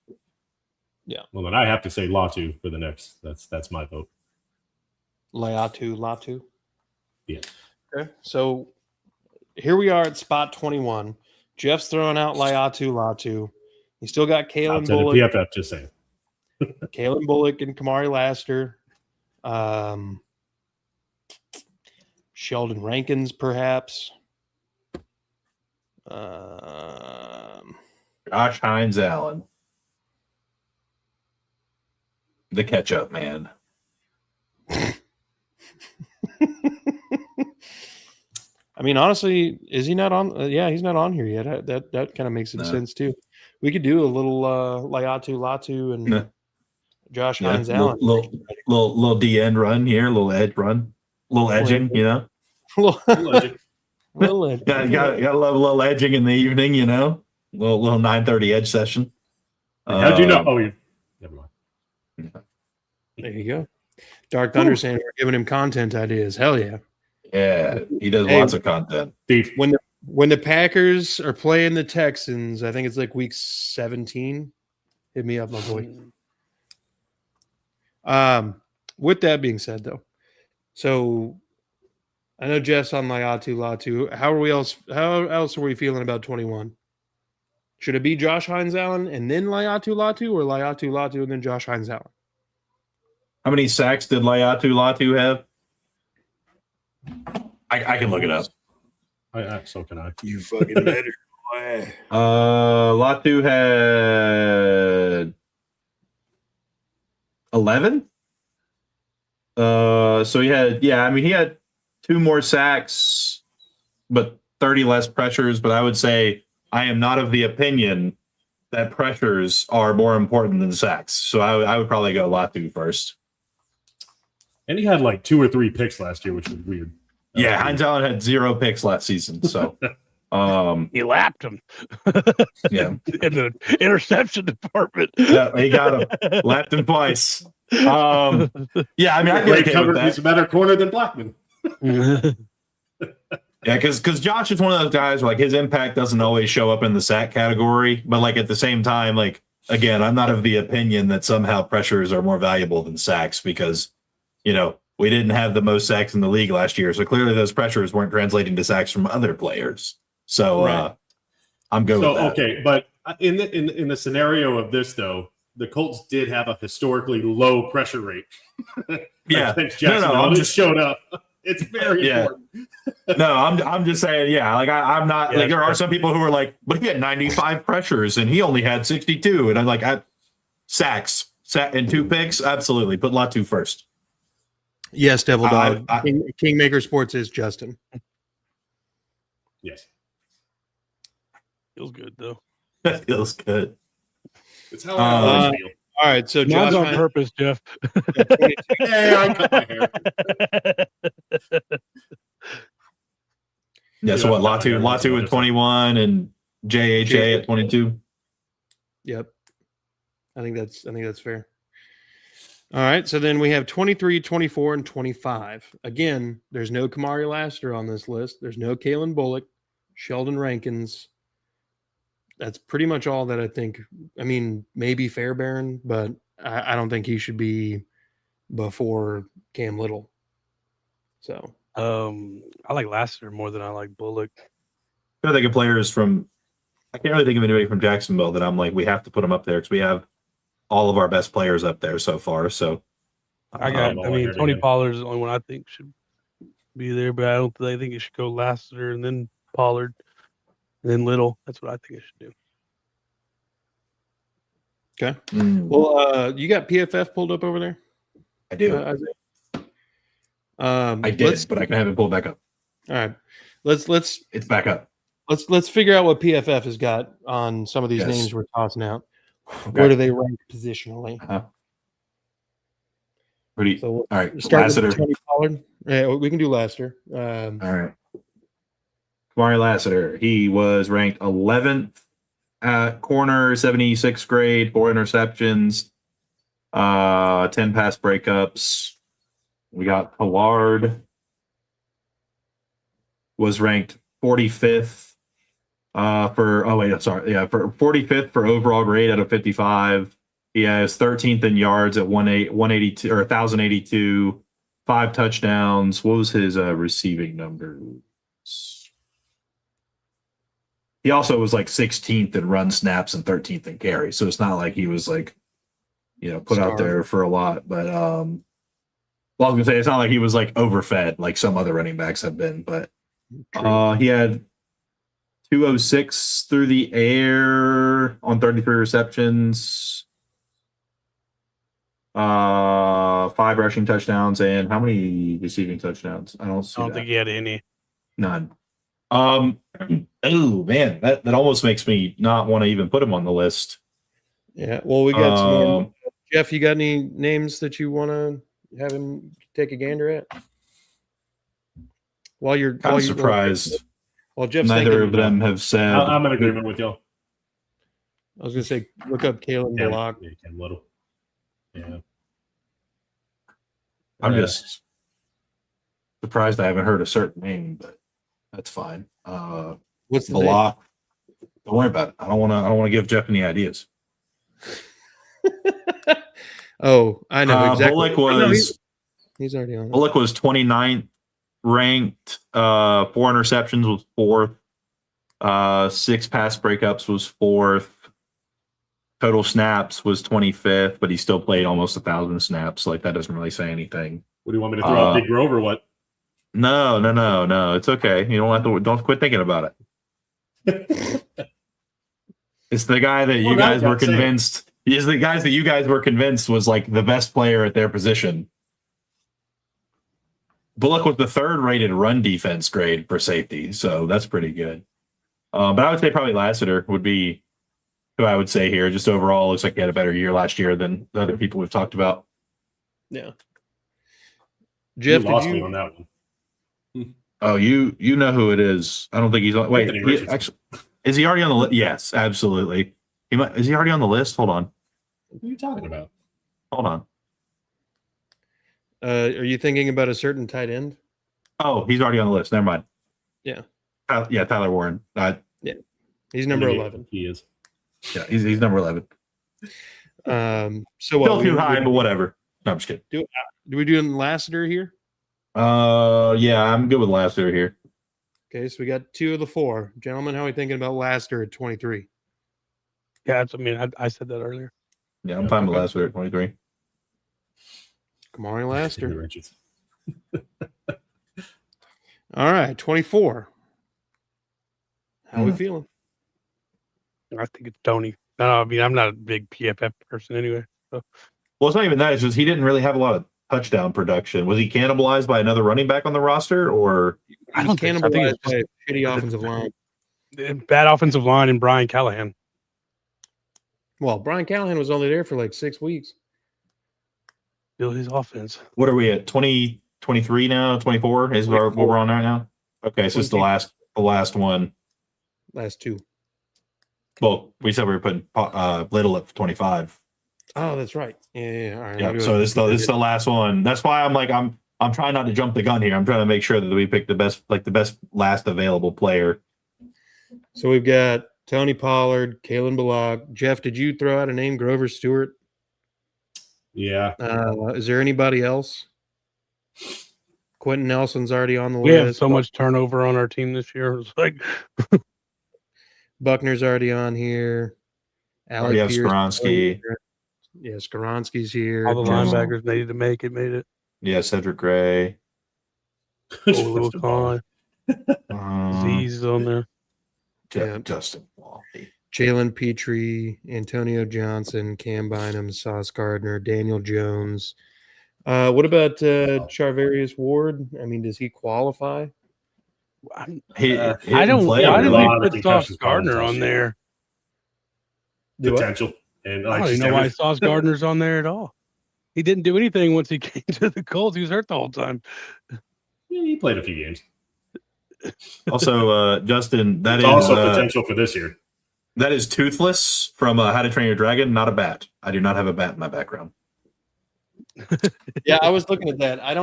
Well, then I have to say Latu for the next. That's my vote. Latu. Yeah. Okay. So here we are at spot 21. Jeff's throwing out Latu. He still got Kalen Outside of Bullock. PFF, just saying. Kalen Bullock and Kamari Laster. Sheldon Rankins, perhaps. Josh Hines Allen. The catch-up man. I mean, honestly, is he not on? Yeah, he's not on here yet. That kind of makes sense too. We could do a little Latu and Josh Hines Allen. Little D end run here, little edge run, little edging, you know. Little edge. Got to love a little edging in the evening, you know. Little 9:30 edge session. How'd you know? Oh, yeah. Never mind. There you go. Dark Thunder saying we're giving him content ideas. Hell yeah. Yeah, he does lots of content. Thief. When the Packers are playing the Texans, I think it's like week 17. Hit me up, my boy. With that being said, though, so I know Jeff's on Latu. How else are we feeling about 21? Should it be Josh Hines Allen and then Latu, or Latu and then Josh Hines Allen? How many sacks did Latu have? I can look it up. So can I. You fucking better. Latu had 11. So he had, he had 2 more sacks, but 30 less pressures. But I would say I am not of the opinion that pressures are more important than sacks. So I would probably go Latu first. And he had like 2 or 3 picks last year, which was weird. Yeah, Hines Allen had 0 picks last season. So he lapped him. Yeah. In the interception department. Yeah, he got him. Lapped him twice. I'd be okay with that. He's a better corner than Blackman. Yeah, because Josh is one of those guys where, like, his impact doesn't always show up in the sack category, but like at the same time, like, again, I'm not of the opinion that somehow pressures are more valuable than sacks because, we didn't have the most sacks in the league last year, so clearly those pressures weren't translating to sacks from other players. So I'm good with that. Okay, but in the scenario of this though, the Colts did have a historically low pressure rate. Yeah, I'm just showed up. It's very important. No, I'm just saying, like I'm not like there are some people who are like, but he had 95 pressures and he only had 62, and I'm like, Sacks. And 2 picks? Absolutely. Put Latu first. Yes, Devil Dog. I- Kingmaker Sports is Justin. Yes. Feels good though. That feels good. It's how I always feel. All right, so Not Josh on Hines, purpose, Jeff. 22. Hey, I cut my hair. Yeah, so what? Latu at 21 and JHA at 22. Yep. I think that's fair. All right, so then we have 23, 24, and 25. Again, there's no Kamari Lassiter on this list. There's no Kalen Bullock, Sheldon Rankins. That's pretty much all that I think. I mean, maybe Fairbairn, but I don't think he should be before Cam Little. So I like Lassiter more than I like Bullock. I think of players from, I can't really think of anybody from Jacksonville that I'm like, we have to put them up there because we have all of our best players up there so far. So I mean, Tony Pollard is the only one I think should be there, but I think it should go Lassiter and then Pollard and then Little. That's what I think it should do. okay. Well, you got PFF pulled up over there? I do. Isaiah? I did, but I can have it pulled back up. All right. Let's It's back up. let's figure out what PFF has got on some of these Yes. names we're tossing out. Okay. Where do they rank positionally? Pretty. So we'll All right. start Lassiter. with Tony Pollard. Yeah, we can do Lassiter. All right. Kamari Lassiter. He was ranked 11th at corner, 76th grade, 4 interceptions, 10 pass breakups. We got Pollard. Was ranked 45th for 45th for overall grade out of 55. He has 13th in yards at 182 or 1,082, 5 touchdowns. What was his receiving number? He also was like 16th in run snaps and 13th in carries. So it's not like he was like, put out there for a lot. But I was gonna say it's not like he was like overfed like some other running backs have been. But he had 206 through the air on 33 receptions, 5 rushing touchdowns, and how many receiving touchdowns? I don't think he had any. None. Oh man, that almost makes me not want to even put him on the list. Yeah. Well, we got some more. Jeff, you got any names that you want to have him take a gander at? While you're surprised. Well, Jeff's neither of them have said. I'm in agreement with y'all. I was going to say, look up Kalen Bullock. Yeah, Cam Little. Yeah. I'm just surprised I haven't heard a certain name, but that's fine. What's the Bullock? Don't worry about it. I don't want to give Jeff any ideas. Oh, I know exactly. Bullock was he's already on it. Bullock was 29th ranked. 4 interceptions was 4th. 6 pass breakups was 4th. Total snaps was 25th, but he still played almost 1,000 snaps. Like that doesn't really say anything. What do you want me to throw out Big Grove or what? No. It's okay. You don't quit thinking about it. It's the guy that you guys were convinced. He's the guys that you guys were convinced was like the best player at their position. Bullock was the 3rd rated run defense grade for safety, so that's pretty good. But I would say probably Lassiter would be who I would say here. Just overall, looks like he had a better year last year than the other people we've talked about. Yeah. Jeff, you lost me on that one. Oh, you know who it is. I don't think he's on. Wait, actually, is he already on the list? Yes, absolutely. Is he already on the list? Hold on. What are you talking about? Hold on. Are you thinking about a certain tight end? Oh, he's already on the list. Never mind. Yeah. Tyler Warren. He's number 11. He is. Yeah, he's number 11. So Still too high, but whatever. No, I'm just kidding. Do we do Lassiter here? Yeah, I'm good with Lassiter here. Okay, so we got 2 of the 4. Gentlemen, how are we thinking about Lassiter at 23? Yeah, I said that earlier. Yeah, I'm fine with Lassiter at 23. Kamari Lassiter. All right, 24. How are we feeling? I think it's Tony. I mean, I'm not a big PFF person anyway. So. Well, it's not even that. It's just he didn't really have a lot of touchdown production. Was he cannibalized by another running back on the roster, or I don't think so. I think cannibalized by a shitty offensive line. Bad offensive line and Brian Callahan. Well, Brian Callahan was only there for like 6 weeks. Build his offense. what are we at? 2023 now? 24 is what we're on right now. Okay, so it's the last one. Last 2. Well, we said we were putting Little at 25. Oh, that's right. Yeah. All right. Yeah. So this is the last one. That's why I'm like I'm trying not to jump the gun here. I'm trying to make sure that we pick the best last available player. So we've got Tony Pollard, Kalen Balog. Jeff, did you throw out a name? Grover Stewart. Yeah. Is there anybody else? Quentin Nelson's already on the We list. have so much turnover on our team this year. It's like Buckner's already on here. Already have Skoronski. Yeah, Skoronski's here. all the linebackers needed to make it, made it. Yeah, Cedric Gray. Lewis Kahn. Z's is on there. Yeah. Justin Walby. Jalen Petrie, Antonio Johnson, Cam Bynum, Sauce Gardner, Daniel Jones. What about Charvarius Ward? I mean, does he qualify? I don't. play Why a did lot. we put Sauce Gardner on there? Potential. And I don't even know why Sauce Gardner's on there at all. He didn't do anything once he came to the Colts. He was hurt the whole time. He played a few games. Also, Justin, that It's is also potential for this year. That is Toothless from How to Train Your Dragon, not a bat. I do not have a bat in my background. Yeah, I was looking at that. I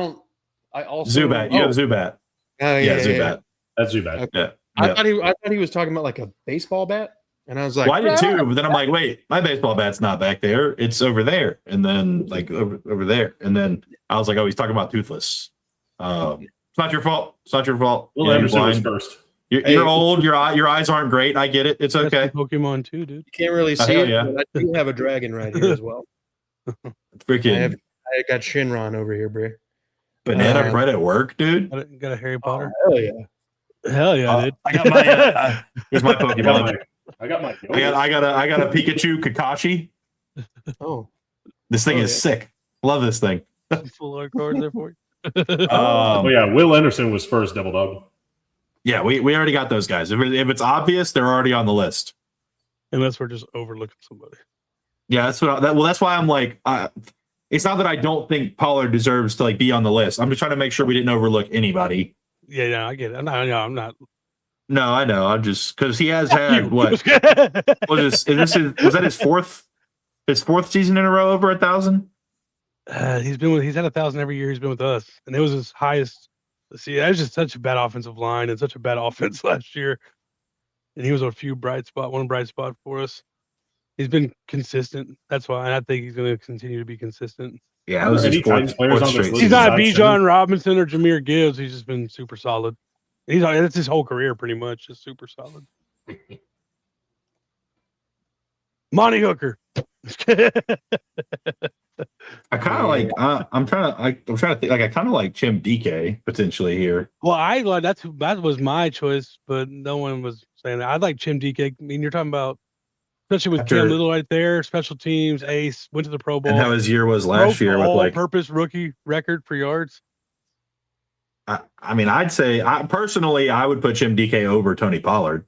also Zubat. You have Zubat. Yeah, Zubat. That's Zubat. Okay. Yeah. I thought he was talking about like a baseball bat, and I was like, well, I did too, but then I'm like, wait, my baseball bat's not back there. It's over there. And then like over there. And then I was like, oh, he's talking about Toothless. It's not your fault. It's not your fault. Will Yeah, Anderson you're was blind. first. You're old. Your eyes aren't great. I get it. It's That's okay. the Pokemon too, dude. You can't really see hell it. yeah. But I do have a dragon right here as well. It's freaking I got Shinron over here, bro. banana bread at work, dude. Got a Harry Potter. Hell yeah. Hell yeah, dude. I got my here's my I got Pokemon. my. I got my. I got a Pikachu Kakashi. Oh, This thing Oh, is yeah. sick. Love this thing. Full art cards there for you. Oh yeah, Will Anderson was first. Double dog. Yeah, we already got those guys. If it's obvious, they're already on the list. Unless we're just overlooking somebody. Yeah, that's why I'm like, it's not that I don't think Pollard deserves to like be on the list. I'm just trying to make sure we didn't overlook anybody. Yeah, I get it. I'm not. No, I know. I'm just because he has had what was that his fourth season in a row over 1,000? He's had 1,000 every year he's been with us, and it was his highest. See, that was just such a bad offensive line and such a bad offense last year, and he was one bright spot for us. He's been consistent. That's why, and I think he's going to continue to be consistent. Yeah, it was his Titans players on this straight list? He's season. not Besides B. him? John Robinson or Jameer Gibbs. He's just been super solid. That's his whole career, pretty much, just super solid. Monty Hooker. I kind of like. I'm trying to think. Like I kind of like Chim DK potentially here. Well, that was my choice, but no one was saying that. I like Chim DK. I mean, you're talking about, especially with Cam Little right there, special teams, ace, went to the Pro Bowl. And how his year was last year with like all-purpose rookie record for yards. I mean, I'd say personally, I would put Chim DK over Tony Pollard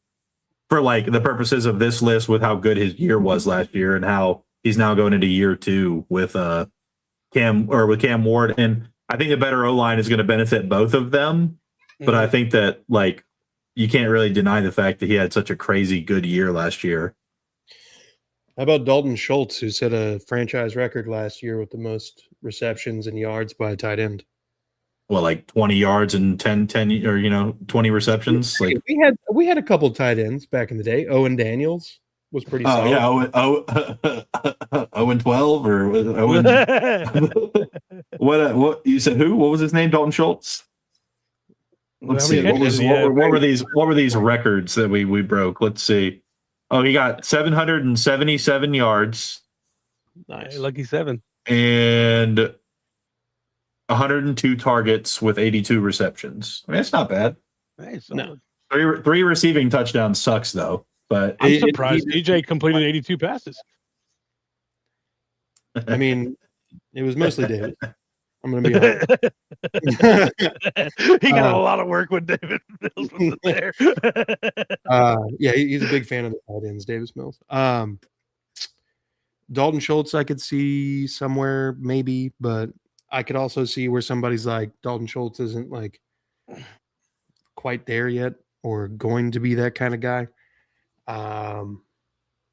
for like the purposes of this list with how good his year was last year and how he's now going into year 2 with Cam Ward. And I think the better O-line is going to benefit both of them. But I think that like you can't really deny the fact that he had such a crazy good year last year. how about Dalton Schultz, who set a franchise record last year with the most receptions and yards by a tight end? Well, like 20 yards and 10 or 20 receptions. Like we had a couple tight ends back in the day. Owen Daniels was pretty solid. Yeah, Owen 12 or Owen. What you said? Who? What was his name? Dalton Schultz. Let's see. What were these records that we broke? Let's see. Oh, he got 777 yards. Nice. Lucky 7. And 102 targets with 82 receptions. I mean, that's not bad. Nice. No. Three receiving touchdowns sucks though. But I'm surprised DJ completed 82 passes. I mean, it was mostly David. I'm going to be honest. He got a lot of work when David Mills was there. Yeah, he's a big fan of the tight ends, Davis Mills. Dalton Schultz, I could see somewhere maybe, but I could also see where somebody's like Dalton Schultz isn't like quite there yet or going to be that kind of guy. oh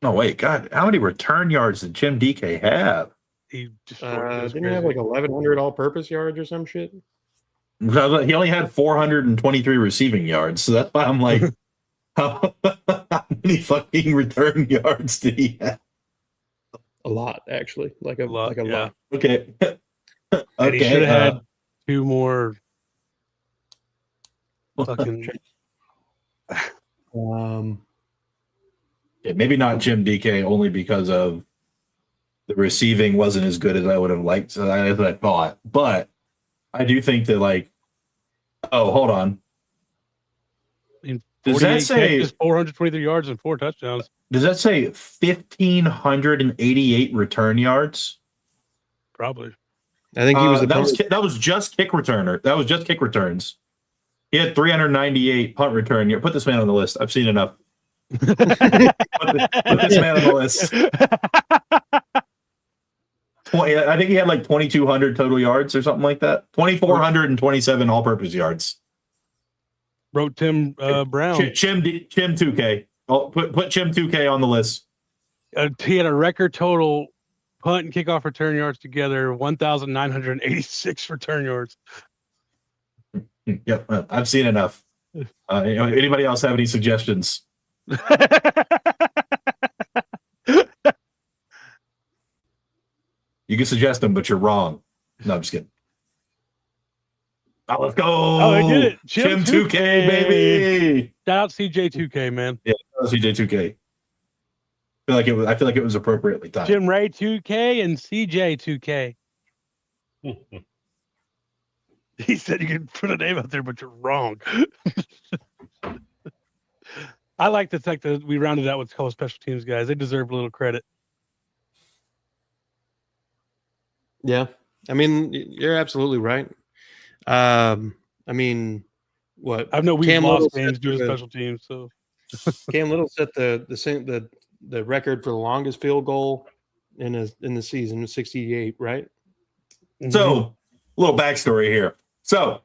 wait, God, how many return yards did Jim DK have? He didn't he have like 1,100 all-purpose yards or some shit? He only had 423 receiving yards, so that's why I'm like, how many fucking return yards did he have? A lot, actually, like a lot. Okay. And he should have had 2 more. Fucking. Yeah, maybe not Jim DK, only because of the receiving wasn't as good as I would have liked, as I thought. But I do think that, like, oh, hold on. Does that say 423 yards and 4 touchdowns? Does that say 1,588 return yards? Probably. I think he was. That was just kick returner. That was just kick returns. He had 398 punt return. Put this man on the list. I've seen enough. Put this man on the list. I think he had like 2,200 total yards or something like that. 2,427 all-purpose yards. Wrote Tim Brown. Chim 2K. Oh, put Chim 2K on the list. He had a record total punt and kickoff return yards together, 1,986 return yards. Yep, I've seen enough. Anybody else have any suggestions? You can suggest them, but you're wrong. No, I'm just kidding. Oh, let's go. Oh, I did it. Chim 2K, baby. Shout out CJ2K, man. Yeah, CJ2K. I feel like it was appropriately timed. Jim Ray 2K and CJ2K. He said you can put a name out there, but you're wrong. I like the fact that we rounded out what's called special teams guys. They deserve a little credit. Yeah, I mean, you're absolutely right. I mean, what? I know we've lost games due to special teams. So Cam Little set the record for the longest field goal in the season, 68, right? So, a little backstory here. So,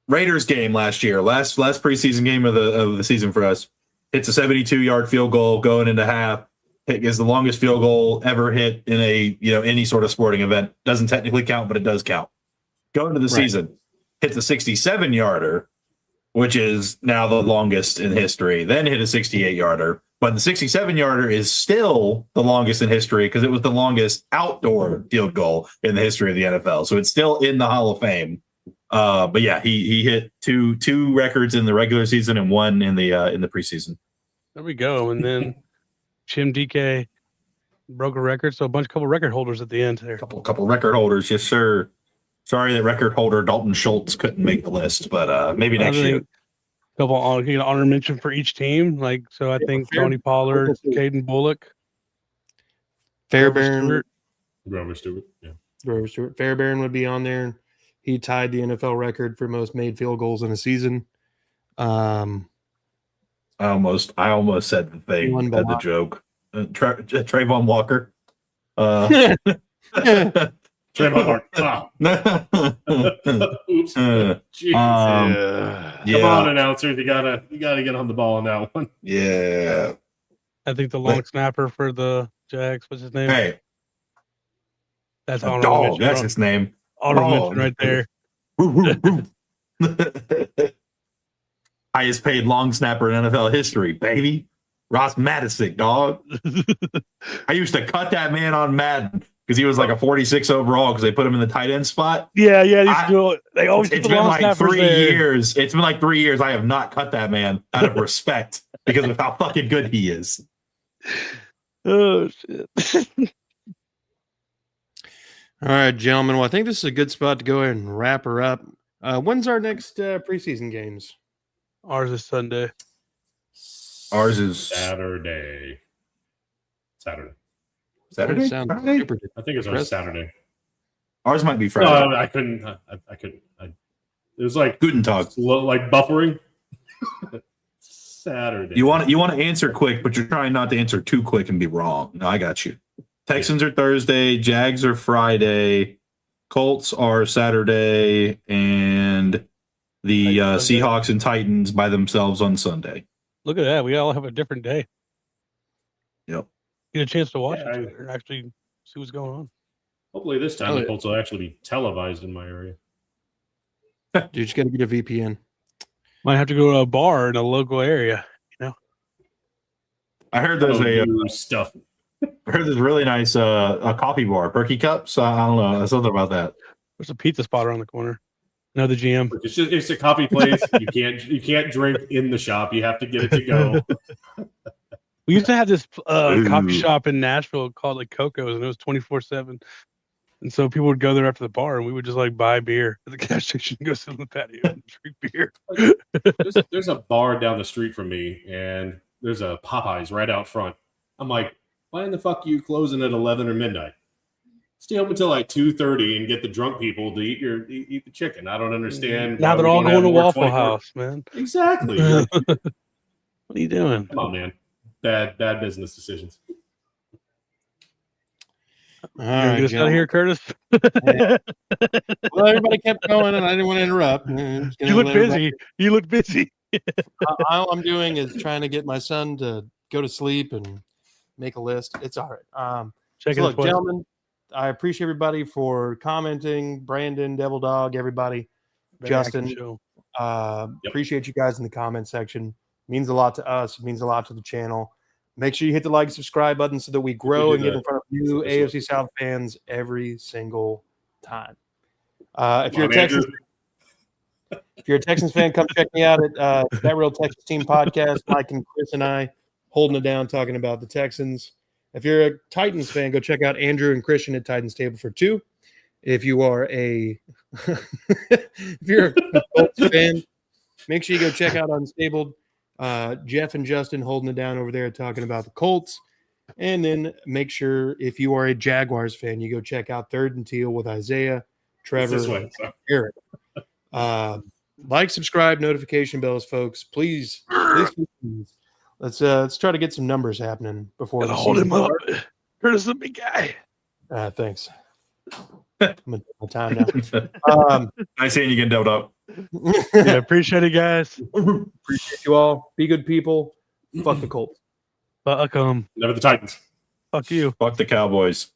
Raiders game last year, last preseason game of the season for us, hits a 72-yard field goal going into half. It is the longest field goal ever hit in any sort of sporting event. Doesn't technically count, but it does count. Going to the season, hits a 67-yarder, which is now the longest in history. Then hit a 68-yarder, but the 67-yarder is still the longest in history because it was the longest outdoor field goal in the history of the NFL. So it's still in the Hall of Fame. But yeah, he hit two records in the regular season and one in the preseason. There we go. And then Chim DK broke a record, so couple record holders at the end there. Couple record holders, yes sir. Sorry that record holder Dalton Schultz couldn't make the list, but maybe next year. Couple honor mention for each team. I think Tony Pollard, Caden Bullock, Fairbairn, Grover Stewart. Fairbairn would be on there. He tied the NFL record for most made field goals in a season. I almost said the thing, had the joke. Trayvon Walker. Trayvon Walker. Oops. Come on, announcers, you gotta get on the ball on that one. Yeah. I think the long snapper for the Jags. What's his name? Hey, that's dog. That's his name. Auto mention right there. Highest paid long snapper in NFL history, baby. Ross Madison, dog. I used to cut that man on Madden because he was like a 46 overall because they put him in the tight end spot. Yeah. They always it's been like 3 years. It's been like 3 years. I have not cut that man out of respect because of how fucking good he is. Oh shit. All right, gentlemen. Well, I think this is a good spot to go ahead and wrap her up. When's our next preseason games? Ours is Sunday. Ours is Saturday. Saturday. Sounds Friday? super I think it's on Saturday. Ours might be Friday. No, I couldn't. I couldn't. It was like Guten Tag. like buffering. Saturday. You want to answer quick, but you're trying not to answer too quick and be wrong. No, I got you. Texans are Thursday, Jags are Friday, Colts are Saturday, and the Seahawks and Titans by themselves on Sunday. Look at that. We all have a different day. Yep. Get a chance to watch Yeah, it and actually see what's going on. Hopefully this time the Colts will actually be televised in my area. Dude, you just got to get a VPN. Might have to go to a bar in a local area. I heard there's stuff. I heard there's really nice a coffee bar, Perky Cups. I don't know. There's something about that. There's a pizza spot around the corner. No, the GM. It's a coffee place. You can't drink in the shop. You have to get it to go. We used to have this coffee shop in Nashville called like Coco's, and it was 24/7. And so people would go there after the bar, and we would just like buy beer at the gas station and go sit on the patio and drink beer. There's a bar down the street from me, and there's a Popeyes right out front. I'm like, why in the fuck are you closing at 11 or midnight? Stay open until like 2:30 and get the drunk people to eat the chicken. I don't understand. Now they're all going to Waffle House, man. Exactly. What are you doing? Come on, man. Bad business decisions. All right, get us out of here, Curtis. Well, everybody kept going, and I didn't want to interrupt. You look busy. You look busy. All I'm doing is trying to get my son to go to sleep and make a list. It's all right. Look, gentlemen, I appreciate everybody for commenting. Brandon, Devil Dog, everybody. Justin, appreciate you guys in the comment section. Means a lot to us. It means a lot to the channel. Make sure you hit the like, subscribe button so that we grow and get in front of new AFC South fans every single time. If you're a Texans fan, come check me out at That Real Texas Team Podcast. Mike and Chris and I holding it down, talking about the Texans. If you're a Titans fan, go check out Andrew and Christian at Titans Table for Two. If you are if you're a Colts fan, make sure you go check out Unstabled. Jeff and Justin holding it down over there talking about the Colts. And then make sure if you are a Jaguars fan, you go check out Third and Teal with Isaiah, Trevor, and Eric. Like, subscribe, notification bells, folks. Please. Let's try to get some numbers happening before the hold him up. Curtis is a big guy. Thanks. I'm gonna take my time now. Nice seeing you getting doubled up. Yeah, appreciate it, guys. Appreciate you all. Be good people. Fuck the Colts. Fuck 'em. Never the Titans. Fuck you. Fuck the Cowboys.